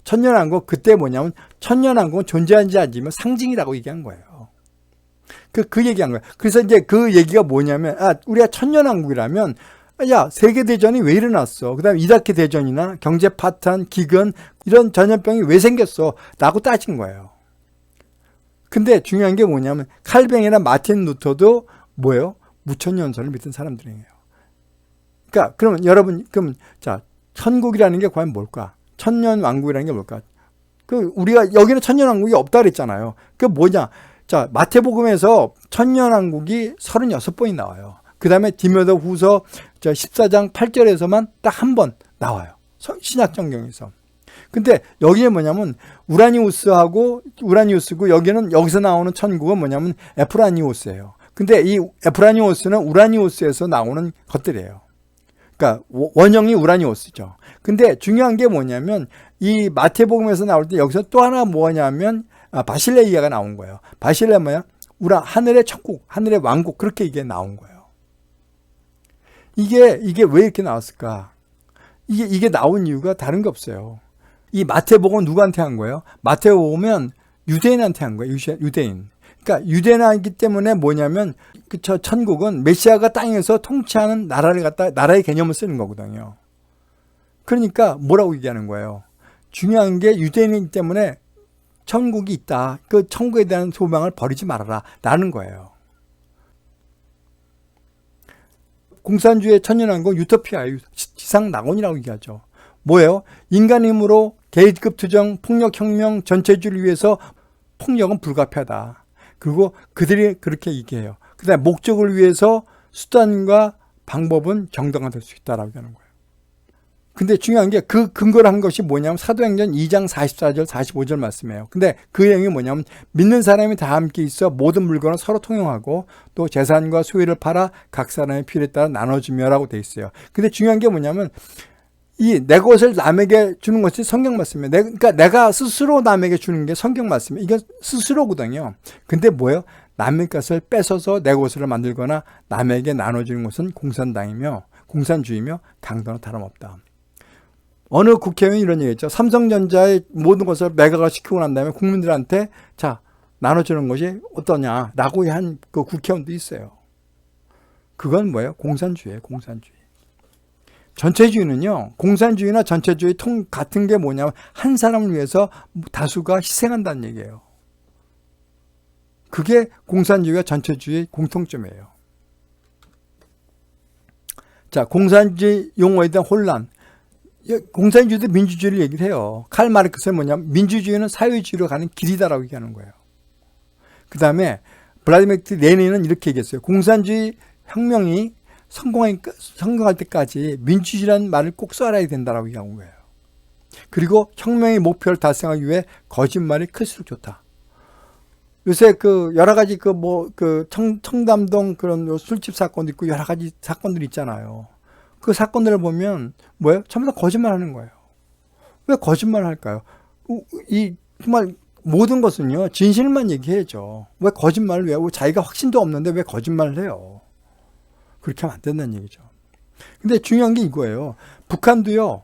A: 천년왕국 그때 뭐냐면 천년왕국은 존재하지 않으면 상징이라고 얘기한 거예요. 그 얘기한 거예요. 그래서 이제 그 얘기가 뭐냐면 우리가 천년왕국이라면 세계대전이 왜 일어났어? 그 다음에 이라크 대전이나 경제 파탄, 기근 이런 전염병이 왜 생겼어? 라고 따진 거예요. 근데 중요한 게 뭐냐면 칼뱅이나 마틴 루터도 뭐예요? 무천년설을 믿은 사람들이에요. 그러니까 그러면 여러분 천국이라는 게 과연 뭘까? 천년왕국이라는 게 뭘까? 우리가 여기는 천년왕국이 없다 그랬잖아요. 그 뭐냐? 마태복음에서 천년왕국이 36번이 나와요. 그 다음에 디모데 후서 14장 8절에서만 딱 한 번 나와요. 신약성경에서. 근데 여기에 뭐냐면 우라니우스고 여기서 나오는 천국은 뭐냐면 에프라니오스예요. 근데 이 에프라니오스는 우라니우스에서 나오는 것들이에요. 그러니까 원형이 우라니오스죠. 근데 중요한 게 뭐냐면 이 마태복음에서 나올 때 여기서 또 하나 뭐냐면 바실레이아가 나온 거예요. 바실레이아 뭐야? 하늘의 천국, 하늘의 왕국 그렇게 이게 나온 거예요. 이게 왜 이렇게 나왔을까? 이게 나온 이유가 다른 게 없어요. 이 마태복음은 누구한테 한 거예요? 마태복음은 유대인한테 한 거예요. 유대인. 그러니까 유대인이기 때문에 뭐냐면 천국은 메시아가 땅에서 통치하는 나라의 개념을 쓰는 거거든요. 그러니까 뭐라고 얘기하는 거예요? 중요한 게 유대인이기 때문에 천국이 있다. 그 천국에 대한 소망을 버리지 말아라. 라는 거예요. 공산주의 천년왕국 유토피아예요. 지상낙원이라고 얘기하죠. 뭐예요? 인간 힘으로 계급 투정, 폭력혁명, 전체주의를 위해서 폭력은 불가피하다. 그리고 그들이 그렇게 얘기해요. 그 다음에 목적을 위해서 수단과 방법은 정당화될 수 있다라고 하는 거예요. 근데 중요한 게 그 근거를 한 것이 뭐냐면 사도행전 2장 44절 45절 말씀이에요. 근데 그 내용이 뭐냐면 믿는 사람이 다 함께 있어 모든 물건을 서로 통용하고 또 재산과 소유를 팔아 각 사람의 필요에 따라 나눠주며라고 돼 있어요. 근데 중요한 게 뭐냐면 내 것을 남에게 주는 것이 성경 말씀이에요. 그러니까 내가 스스로 남에게 주는 게 성경 말씀이에요. 이게 스스로거든요. 근데 뭐예요? 남의 것을 뺏어서 내 것을 만들거나 남에게 나눠주는 것은 공산주의며 강도는 다름없다. 어느 국회의원이 이런 얘기했죠. 삼성전자의 모든 것을 매각을 시키고 난 다음에 국민들한테 나눠주는 것이 어떠냐라고 한 그 국회의원도 있어요. 그건 뭐예요? 공산주의예요. 공산주의. 전체주의는요. 공산주의나 전체주의 같은 게 뭐냐면 한 사람을 위해서 다수가 희생한다는 얘기예요. 그게 공산주의와 전체주의의 공통점이에요. 공산주의 용어에 대한 혼란. 공산주의도 민주주의를 얘기를 해요. 칼 마르크스는 뭐냐면 민주주의는 사회주의로 가는 길이다라고 얘기하는 거예요. 그 다음에 블라디미르 레닌은 이렇게 얘기했어요. 공산주의 혁명이 성공할 때까지 민주주의라는 말을 꼭 써야 된다라고 얘기한 거예요. 그리고 혁명의 목표를 달성하기 위해 거짓말이 클수록 좋다. 요새 여러 가지 청담동 그런 술집 사건도 있고 여러 가지 사건들이 있잖아요. 그 사건들을 보면 뭐예요? 전부 다 거짓말 하는 거예요. 왜 거짓말을 할까요? 정말 모든 것은요, 진실만 얘기해야죠. 왜 거짓말을 왜 자기가 확신도 없는데 왜 거짓말을 해요? 그렇게 하면 안 된다는 얘기죠. 근데 중요한 게 이거예요. 북한도요,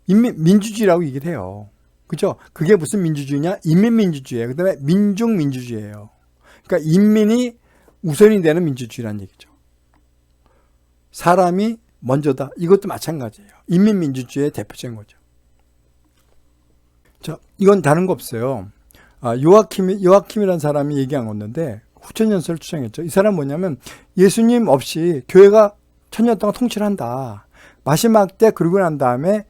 A: 민주주의라고 얘기를 해요. 그죠? 그게 무슨 민주주의냐? 인민민주주의예요. 그 다음에 민중민주주의예요. 그러니까 인민이 우선이 되는 민주주의라는 얘기죠. 사람이 먼저다. 이것도 마찬가지예요. 인민민주주의의 대표적인 거죠. 이건 다른 거 없어요. 요아킴이라는 사람이 얘기한 건데 후천연설을 주장했죠. 이 사람은 뭐냐면 예수님 없이 교회가 천년 동안 통치를 한다. 마지막 때 그러고 난 다음에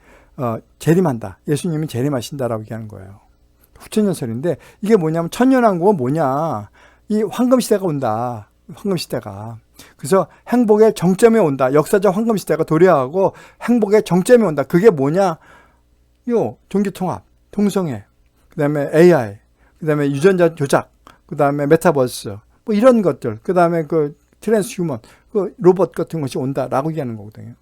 A: 재림한다. 예수님이 재림하신다라고 얘기하는 거예요. 후천연설인데 이게 뭐냐면 천년왕국은 뭐냐. 이 황금시대가 온다. 황금시대가. 그래서 행복의 정점에 온다. 역사적 황금시대가 도래하고 행복의 정점에 온다. 그게 뭐냐? 종교통합, 동성애, 그 다음에 AI, 그 다음에 유전자 조작, 그 다음에 메타버스, 뭐 이런 것들, 그 다음에 트랜스휴먼, 그 로봇 같은 것이 온다라고 얘기하는 거거든요.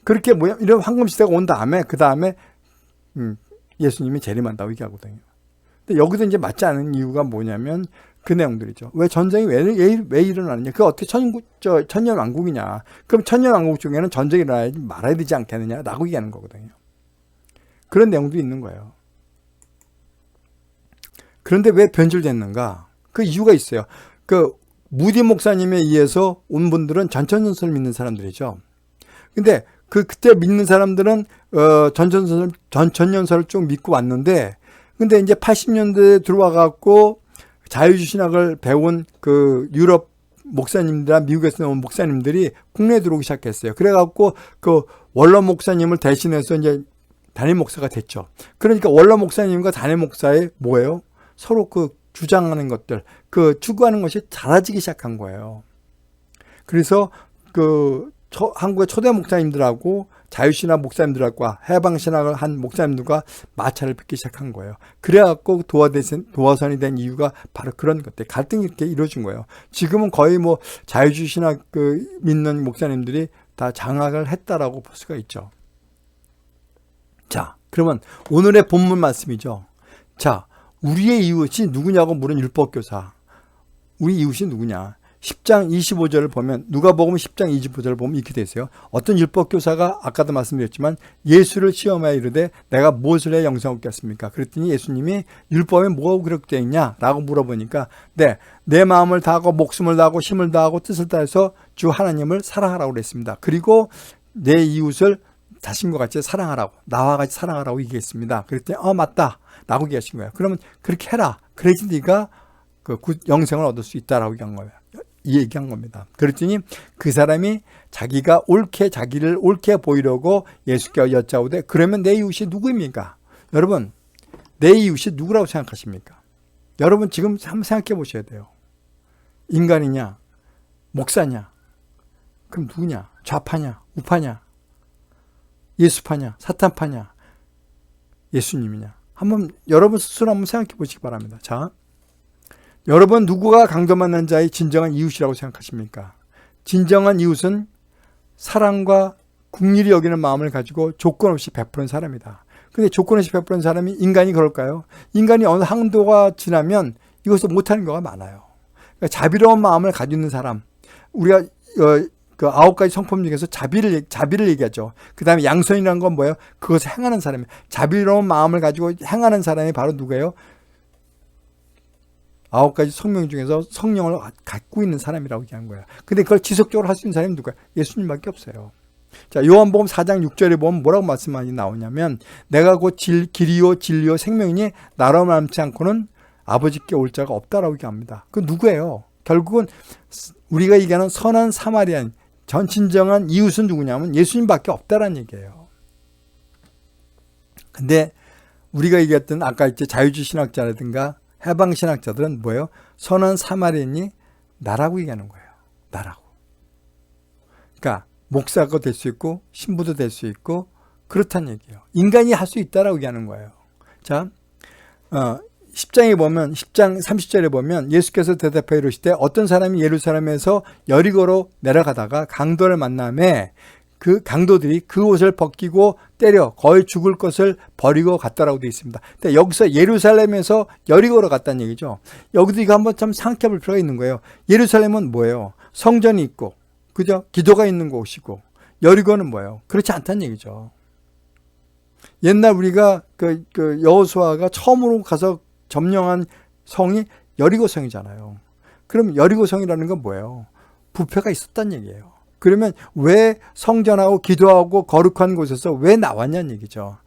A: 그렇게 이런 황금 시대가 온 다음에 그 다음에 예수님이 재림한다고 얘기하거든요. 근데 여기서 이제 맞지 않은 이유가 뭐냐면 그 내용들이죠. 왜 전쟁이 왜 일어나느냐? 그게 어떻게 천년 왕국이냐? 그럼 천년 왕국 중에는 전쟁이 일어나지 말아야 되지 않겠느냐라고 얘기하는 거거든요. 그런 내용도 있는 거예요. 그런데 왜 변질됐는가? 그 이유가 있어요. 그 무디 목사님에 의해서 온 분들은 전천전설을 믿는 사람들이죠. 근데 그때 믿는 사람들은 전천전설을 쭉 믿고 왔는데, 근데 이제 80년대에 들어와 갖고 자유주신학을 배운 그 유럽 목사님들이나 미국에서 나온 목사님들이 국내에 들어오기 시작했어요. 그래갖고 그 원로 목사님을 대신해서 이제 담임 목사가 됐죠. 그러니까 원로 목사님과 담임 목사의 뭐예요? 서로 그 주장하는 것들, 그 추구하는 것이 달라지기 시작한 거예요. 그래서 그 한국의 초대 목사님들하고 자유신학 목사님들과 해방신학을 한 목사님들과 마찰을 빚기 시작한 거예요. 그래갖고 도화선이 된 이유가 바로 그런 것들, 갈등이 이렇게 이루어진 거예요. 지금은 거의 뭐 자유주의신학 믿는 목사님들이 다 장악을 했다라고 볼 수가 있죠. 자, 그러면 오늘의 본문 말씀이죠. 자, 우리의 이웃이 누구냐고 물은 율법교사. 우리 이웃이 누구냐? 10장 25절을 보면, 누가복음 10장 25절을 보면 이렇게 돼 있어요. 어떤 율법교사가 아까도 말씀드렸지만 예수를 시험하여 이르되 내가 무엇을 해 영생을 얻겠습니까? 그랬더니 예수님이 율법에 뭐가 기록되어 있냐? 라고 물어보니까 네, 내 마음을 다하고 목숨을 다하고 힘을 다하고 뜻을 다해서 주 하나님을 사랑하라고 그랬습니다. 그리고 내 이웃을 자신과 같이 사랑하라고, 나와 같이 사랑하라고 얘기했습니다. 그랬더니 맞다 라고 얘기하신 거예요. 그러면 그렇게 해라. 그래야지 네가 그 영생을 얻을 수 있다라고 얘기한 거예요. 이 얘기한 겁니다. 그랬더니 그 사람이 자기를 옳게 보이려고 예수께 여짜오되 그러면 내 이웃이 누구입니까? 여러분, 내 이웃이 누구라고 생각하십니까? 여러분 지금 한번 생각해 보셔야 돼요. 인간이냐? 목사냐? 그럼 누구냐? 좌파냐? 우파냐? 예수파냐? 사탄파냐? 예수님이냐? 한번 여러분 스스로 한번 생각해 보시기 바랍니다. 자, 여러분 누구가 강도받는 자의 진정한 이웃이라고 생각하십니까? 진정한 이웃은 사랑과 긍휼히 여기는 마음을 가지고 조건 없이 베푸는 사람이다. 근데 조건 없이 베푸는 사람이 인간이 그럴까요? 인간이 어느 한도가 지나면 이것을 못하는 경우가 많아요. 그러니까 자비로운 마음을 가지고 있는 사람, 우리가 그 9가지 성품 중에서 자비를 얘기하죠. 그 다음에 양선이라는 건 뭐예요? 그것을 행하는 사람이에요. 자비로운 마음을 가지고 행하는 사람이 바로 누구예요? 9가지 성명 중에서 성령을 갖고 있는 사람이라고 얘기한 거야. 근데 그걸 지속적으로 할 수 있는 사람이 누구야? 예수님밖에 없어요. 자, 요한복음 4장 6절에 보면 뭐라고 말씀이 나오냐면 내가 곧 길이요 진리요 생명이니 나로 말지 않고는 아버지께 올 자가 없다라고 얘기합니다. 그 누구예요? 결국은 우리가 얘기하는 선한 사마리안, 전 진정한 이웃은 누구냐면 예수님밖에 없다라는 얘기예요. 근데 우리가 얘기했던 아까 이제 자유주의 신학자라든가 해방신학자들은 뭐예요? 선한 사마리안이 나라고 얘기하는 거예요. 나라고. 그러니까 목사가 될 수 있고 신부도 될 수 있고 그렇다는 얘기예요. 인간이 할 수 있다라고 얘기하는 거예요. 자, 10장에 보면 10장 30절에 보면 예수께서 대답하여 이르시되 어떤 사람이 예루살렘에서 여리고로 내려가다가 강도를 만남에 그 강도들이 그 옷을 벗기고 때려 거의 죽을 것을 버리고 갔다라고 되어 있습니다. 근데 여기서 예루살렘에서 여리고로 갔다는 얘기죠. 여기도 이거 한번 참 생각해 볼 필요가 있는 거예요. 예루살렘은 뭐예요? 성전이 있고, 그죠? 기도가 있는 곳이고, 여리고는 뭐예요? 그렇지 않다는 얘기죠. 옛날 우리가 그 여호수아가 처음으로 가서 점령한 성이 여리고성이잖아요. 그럼 여리고성이라는 건 뭐예요? 부패가 있었다는 얘기예요. 그러면 왜 성전하고 기도하고 거룩한 곳에서 왜 나왔냐는 얘기죠.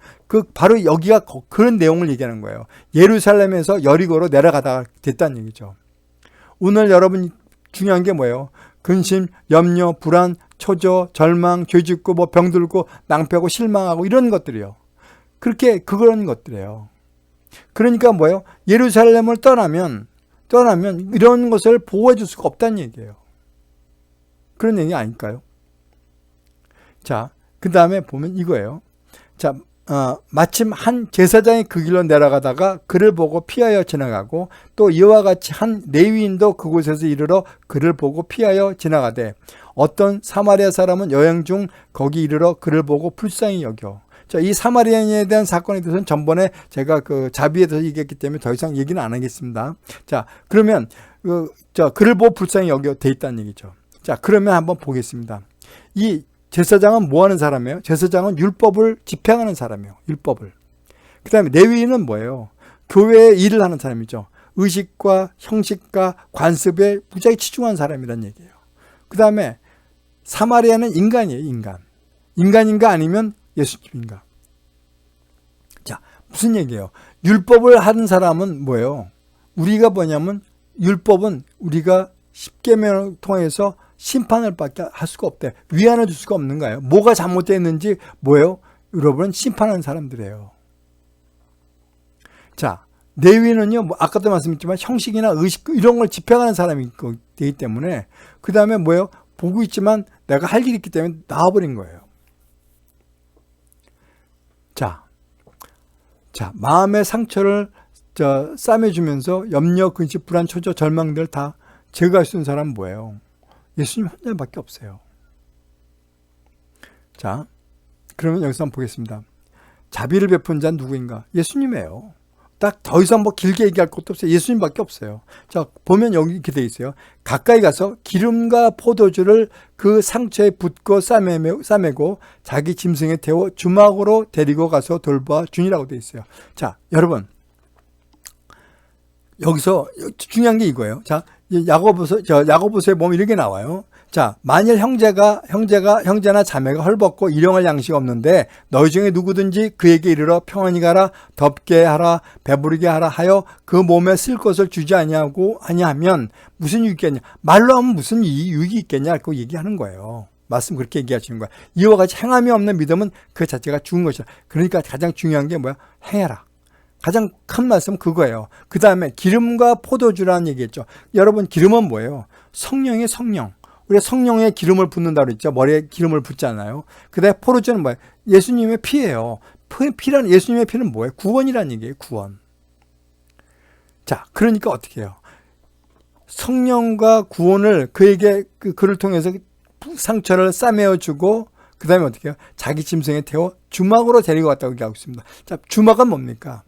A: 바로 여기가 그런 내용을 얘기하는 거예요. 예루살렘에서 여리고로 내려가다가 됐다는 얘기죠. 오늘 여러분 중요한 게 뭐예요? 근심, 염려, 불안, 초조, 절망, 죄짓고 뭐 병들고 낭패하고 실망하고 이런 것들이요. 그런 것들이에요. 그러니까 뭐예요? 예루살렘을 떠나면 이런 것을 보호해 줄 수가 없다는 얘기예요. 그런 얘기 아닐까요? 자, 그 다음에 보면 이거예요. 자, 마침 한 제사장이 그 길로 내려가다가 그를 보고 피하여 지나가고 또 이와 같이 한 레위인도 그곳에서 이르러 그를 보고 피하여 지나가되 어떤 사마리아 사람은 여행 중 거기 이르러 그를 보고 불쌍히 여겨. 자, 이 사마리아인에 대한 사건에 대해서는 전번에 제가 그 자비에 대해서 얘기했기 때문에 더 이상 얘기는 안 하겠습니다. 자, 그러면 그를 보고 불쌍히 여겨 돼 있다는 얘기죠. 자, 그러면 한번 보겠습니다. 이 제사장은 뭐 하는 사람이에요? 제사장은 율법을 집행하는 사람이에요. 율법을. 그 다음에 레위인은 뭐예요? 교회에 일을 하는 사람이죠. 의식과 형식과 관습에 무지하게 치중한 사람이란 얘기예요. 그 다음에 사마리아는 인간이에요. 인간. 인간인가 아니면 예수님인가. 자, 무슨 얘기예요? 율법을 하는 사람은 뭐예요? 우리가 뭐냐면 율법은 우리가 십계명을 통해서 심판을 받게 할 수가 없대. 위안을 줄 수가 없는 거예요. 뭐가 잘못됐는지 뭐예요? 여러분은 심판하는 사람들이에요. 자, 레위는요, 뭐 아까도 말씀드렸지만 형식이나 의식 이런 걸 집행하는 사람이 되기 때문에 그 다음에 뭐예요? 보고 있지만 내가 할 일이 있기 때문에 나와버린 거예요. 자, 마음의 상처를 싸매주면서 염려, 근심, 불안, 초조, 절망들 다 제거할 수 있는 사람은 뭐예요? 예수님 한 분밖에 없어요. 자, 그러면 여기서 한번 보겠습니다. 자비를 베푼 자는 누구인가? 예수님이에요. 딱 더 이상 뭐 길게 얘기할 것도 없어요. 예수님밖에 없어요. 자, 보면 여기 이렇게 돼 있어요. 가까이 가서 기름과 포도주를 그 상처에 붓고 싸매고 자기 짐승에 태워 주막으로 데리고 가서 돌봐 주니라고 돼 있어요. 자, 여러분. 여기서 중요한 게 이거예요. 자, 야고보서에 보면 이렇게 나와요. 자, 만일 형제나 자매가 헐벗고 일용할 양식 없는데 너희 중에 누구든지 그에게 이르러 평안히 가라, 덥게 하라, 배부르게 하라 하여 그 몸에 쓸 것을 주지 아니하면 무슨 유익이 있겠냐? 말로 하면 무슨 유익이 있겠냐? 그 얘기하는 거예요. 말씀 그렇게 얘기하시는 거야. 이와 같이 행함이 없는 믿음은 그 자체가 죽은 것이다. 그러니까 가장 중요한 게 뭐야? 행해라. 가장 큰 말씀은 그거예요. 그 다음에 기름과 포도주라는 얘기했죠. 여러분, 기름은 뭐예요? 성령의 성령. 우리가 성령에 기름을 붓는다고 그랬죠. 머리에 기름을 붓잖아요. 그 다음에 포도주는 뭐예요? 예수님의 피예요. 예수님의 피는 뭐예요? 구원이라는 얘기예요. 구원. 자, 그러니까 어떻게 해요? 성령과 구원을 그에게 그를 통해서 상처를 싸매어주고 그 다음에 어떻게 해요? 자기 짐승에 태워 주막으로 데리고 갔다고 얘기하고 있습니다. 자, 주막은 뭡니까?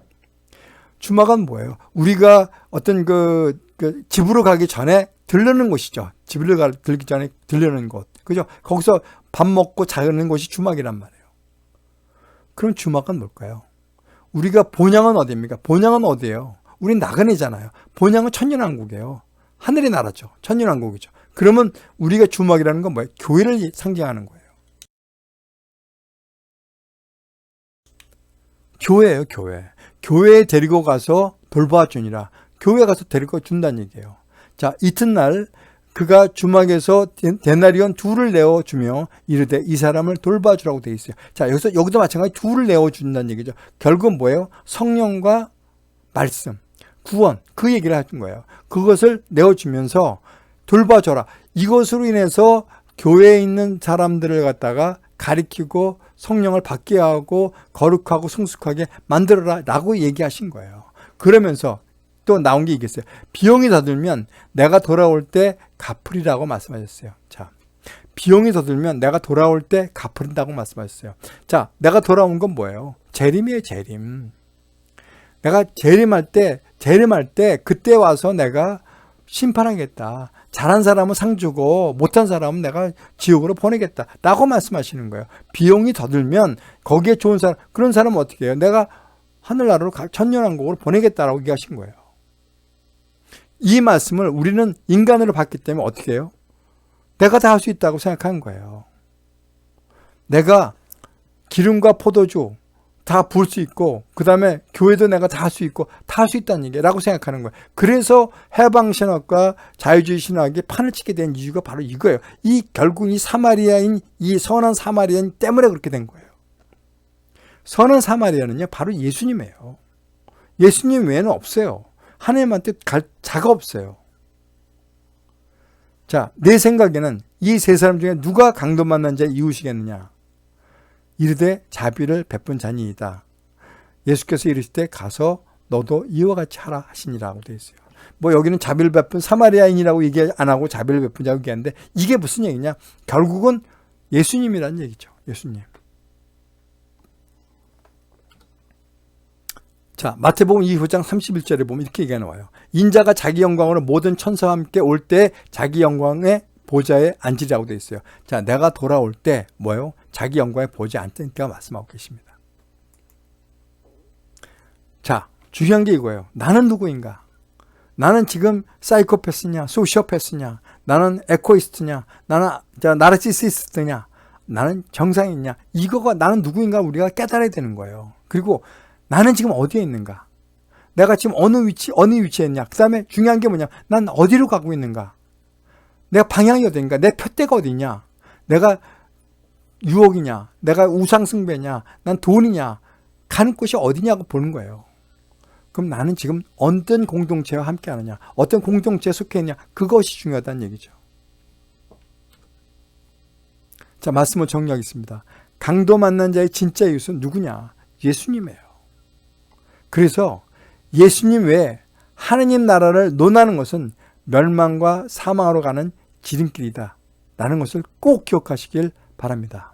A: 주막은 뭐예요? 우리가 어떤 집으로 가기 전에 들르는 곳이죠. 집으로 들기 전에 들르는 곳. 그죠? 거기서 밥 먹고 자는 곳이 주막이란 말이에요. 그럼 주막은 뭘까요? 우리가 본향은 어디입니까? 본향은 어디예요? 우린 나그네잖아요. 본향은 천년왕국이에요. 하늘의 나라죠. 천년왕국이죠. 그러면 우리가 주막이라는 건 뭐예요? 교회를 상징하는 거예요. 교회예요, 교회. 교회에 데리고 가서 돌봐주니라. 교회에 가서 데리고 준다는 얘기예요. 자, 이튿날 그가 주막에서 데나리온 둘을 내어주며 이르되 이 사람을 돌봐주라고 되어 있어요. 자, 여기도 마찬가지 둘을 내어준다는 얘기죠. 결국은 뭐예요? 성령과 말씀, 구원, 그 얘기를 해준 거예요. 그것을 내어주면서 돌봐줘라. 이것으로 인해서 교회에 있는 사람들을 갖다가 가리키고 성령을 받게 하고 거룩하고 성숙하게 만들어라 라고 얘기하신 거예요. 그러면서 또 나온 게 있겠어요. 비용이 더 들면 내가 돌아올 때 갚으리라고 말씀하셨어요. 자, 비용이 더 들면 내가 돌아올 때 갚으린다고 말씀하셨어요. 자, 내가 돌아온 건 뭐예요? 재림이에요, 재림. 내가 재림할 때 그때 와서 내가 심판하겠다. 잘한 사람은 상 주고 못한 사람은 내가 지옥으로 보내겠다 라고 말씀하시는 거예요. 비용이 더 들면 거기에 좋은 사람, 그런 사람은 어떻게 해요? 내가 하늘나라로 천년왕국으로 보내겠다라고 얘기하신 거예요. 이 말씀을 우리는 인간으로 봤기 때문에 어떻게 해요? 내가 다 할 수 있다고 생각하는 거예요. 내가 기름과 포도주 다 부을 수 있고 그 다음에 교회도 내가 다 할 수 있고 다 할 수 있다는 얘기라고 생각하는 거예요. 그래서 해방신학과 자유주의 신학이 판을 치게 된 이유가 바로 이거예요. 결국 이 선한 사마리아인 때문에 그렇게 된 거예요. 선한 사마리아는요 바로 예수님이에요. 예수님 외에는 없어요. 하나님한테 갈 자가 없어요. 자, 내 생각에는 이 세 사람 중에 누가 강도 만난 자의 이웃이겠느냐? 이르되 자비를 베푼 자니이다. 예수께서 이르시되 가서 너도 이와 같이 하라 하시니라고 되어 있어요. 뭐 여기는 자비를 베푼 사마리아인이라고 얘기 안 하고 자비를 베푼 자고 얘기하는데 이게 무슨 얘기냐? 결국은 예수님이라는 얘기죠. 예수님. 자, 마태복음 2장 31절에 보면 이렇게 얘기가 나와요. 인자가 자기 영광으로 모든 천사와 함께 올 때 자기 영광의 보좌에 앉으리라고 되어 있어요. 자, 내가 돌아올 때 뭐예요? 자기 영광의 보좌에 앉으니까 말씀하고 계십니다. 자, 중요한 게 이거예요. 나는 누구인가? 나는 지금 사이코패스냐, 소시오패스냐, 나는 에코이스트냐, 나는 나르시시스트냐, 나는 정상이냐, 이거가 나는 누구인가 우리가 깨달아야 되는 거예요. 그리고 나는 지금 어디에 있는가? 내가 지금 어느 위치에 있냐? 그 다음에 중요한 게 뭐냐? 난 어디로 가고 있는가? 내가 방향이 어딘가? 내 표대가 어디냐? 내가 유혹이냐? 내가 우상숭배냐? 난 돈이냐? 가는 곳이 어디냐고 보는 거예요. 그럼 나는 지금 어떤 공동체와 함께 하느냐? 어떤 공동체에 속해 있느냐? 그것이 중요하다는 얘기죠. 자, 말씀을 정리하겠습니다. 강도 만난 자의 진짜 이웃은 누구냐? 예수님이에요. 그래서 예수님 외에 하느님 나라를 논하는 것은 멸망과 사망으로 가는 지름길이다 라는 것을 꼭 기억하시길 바랍니다.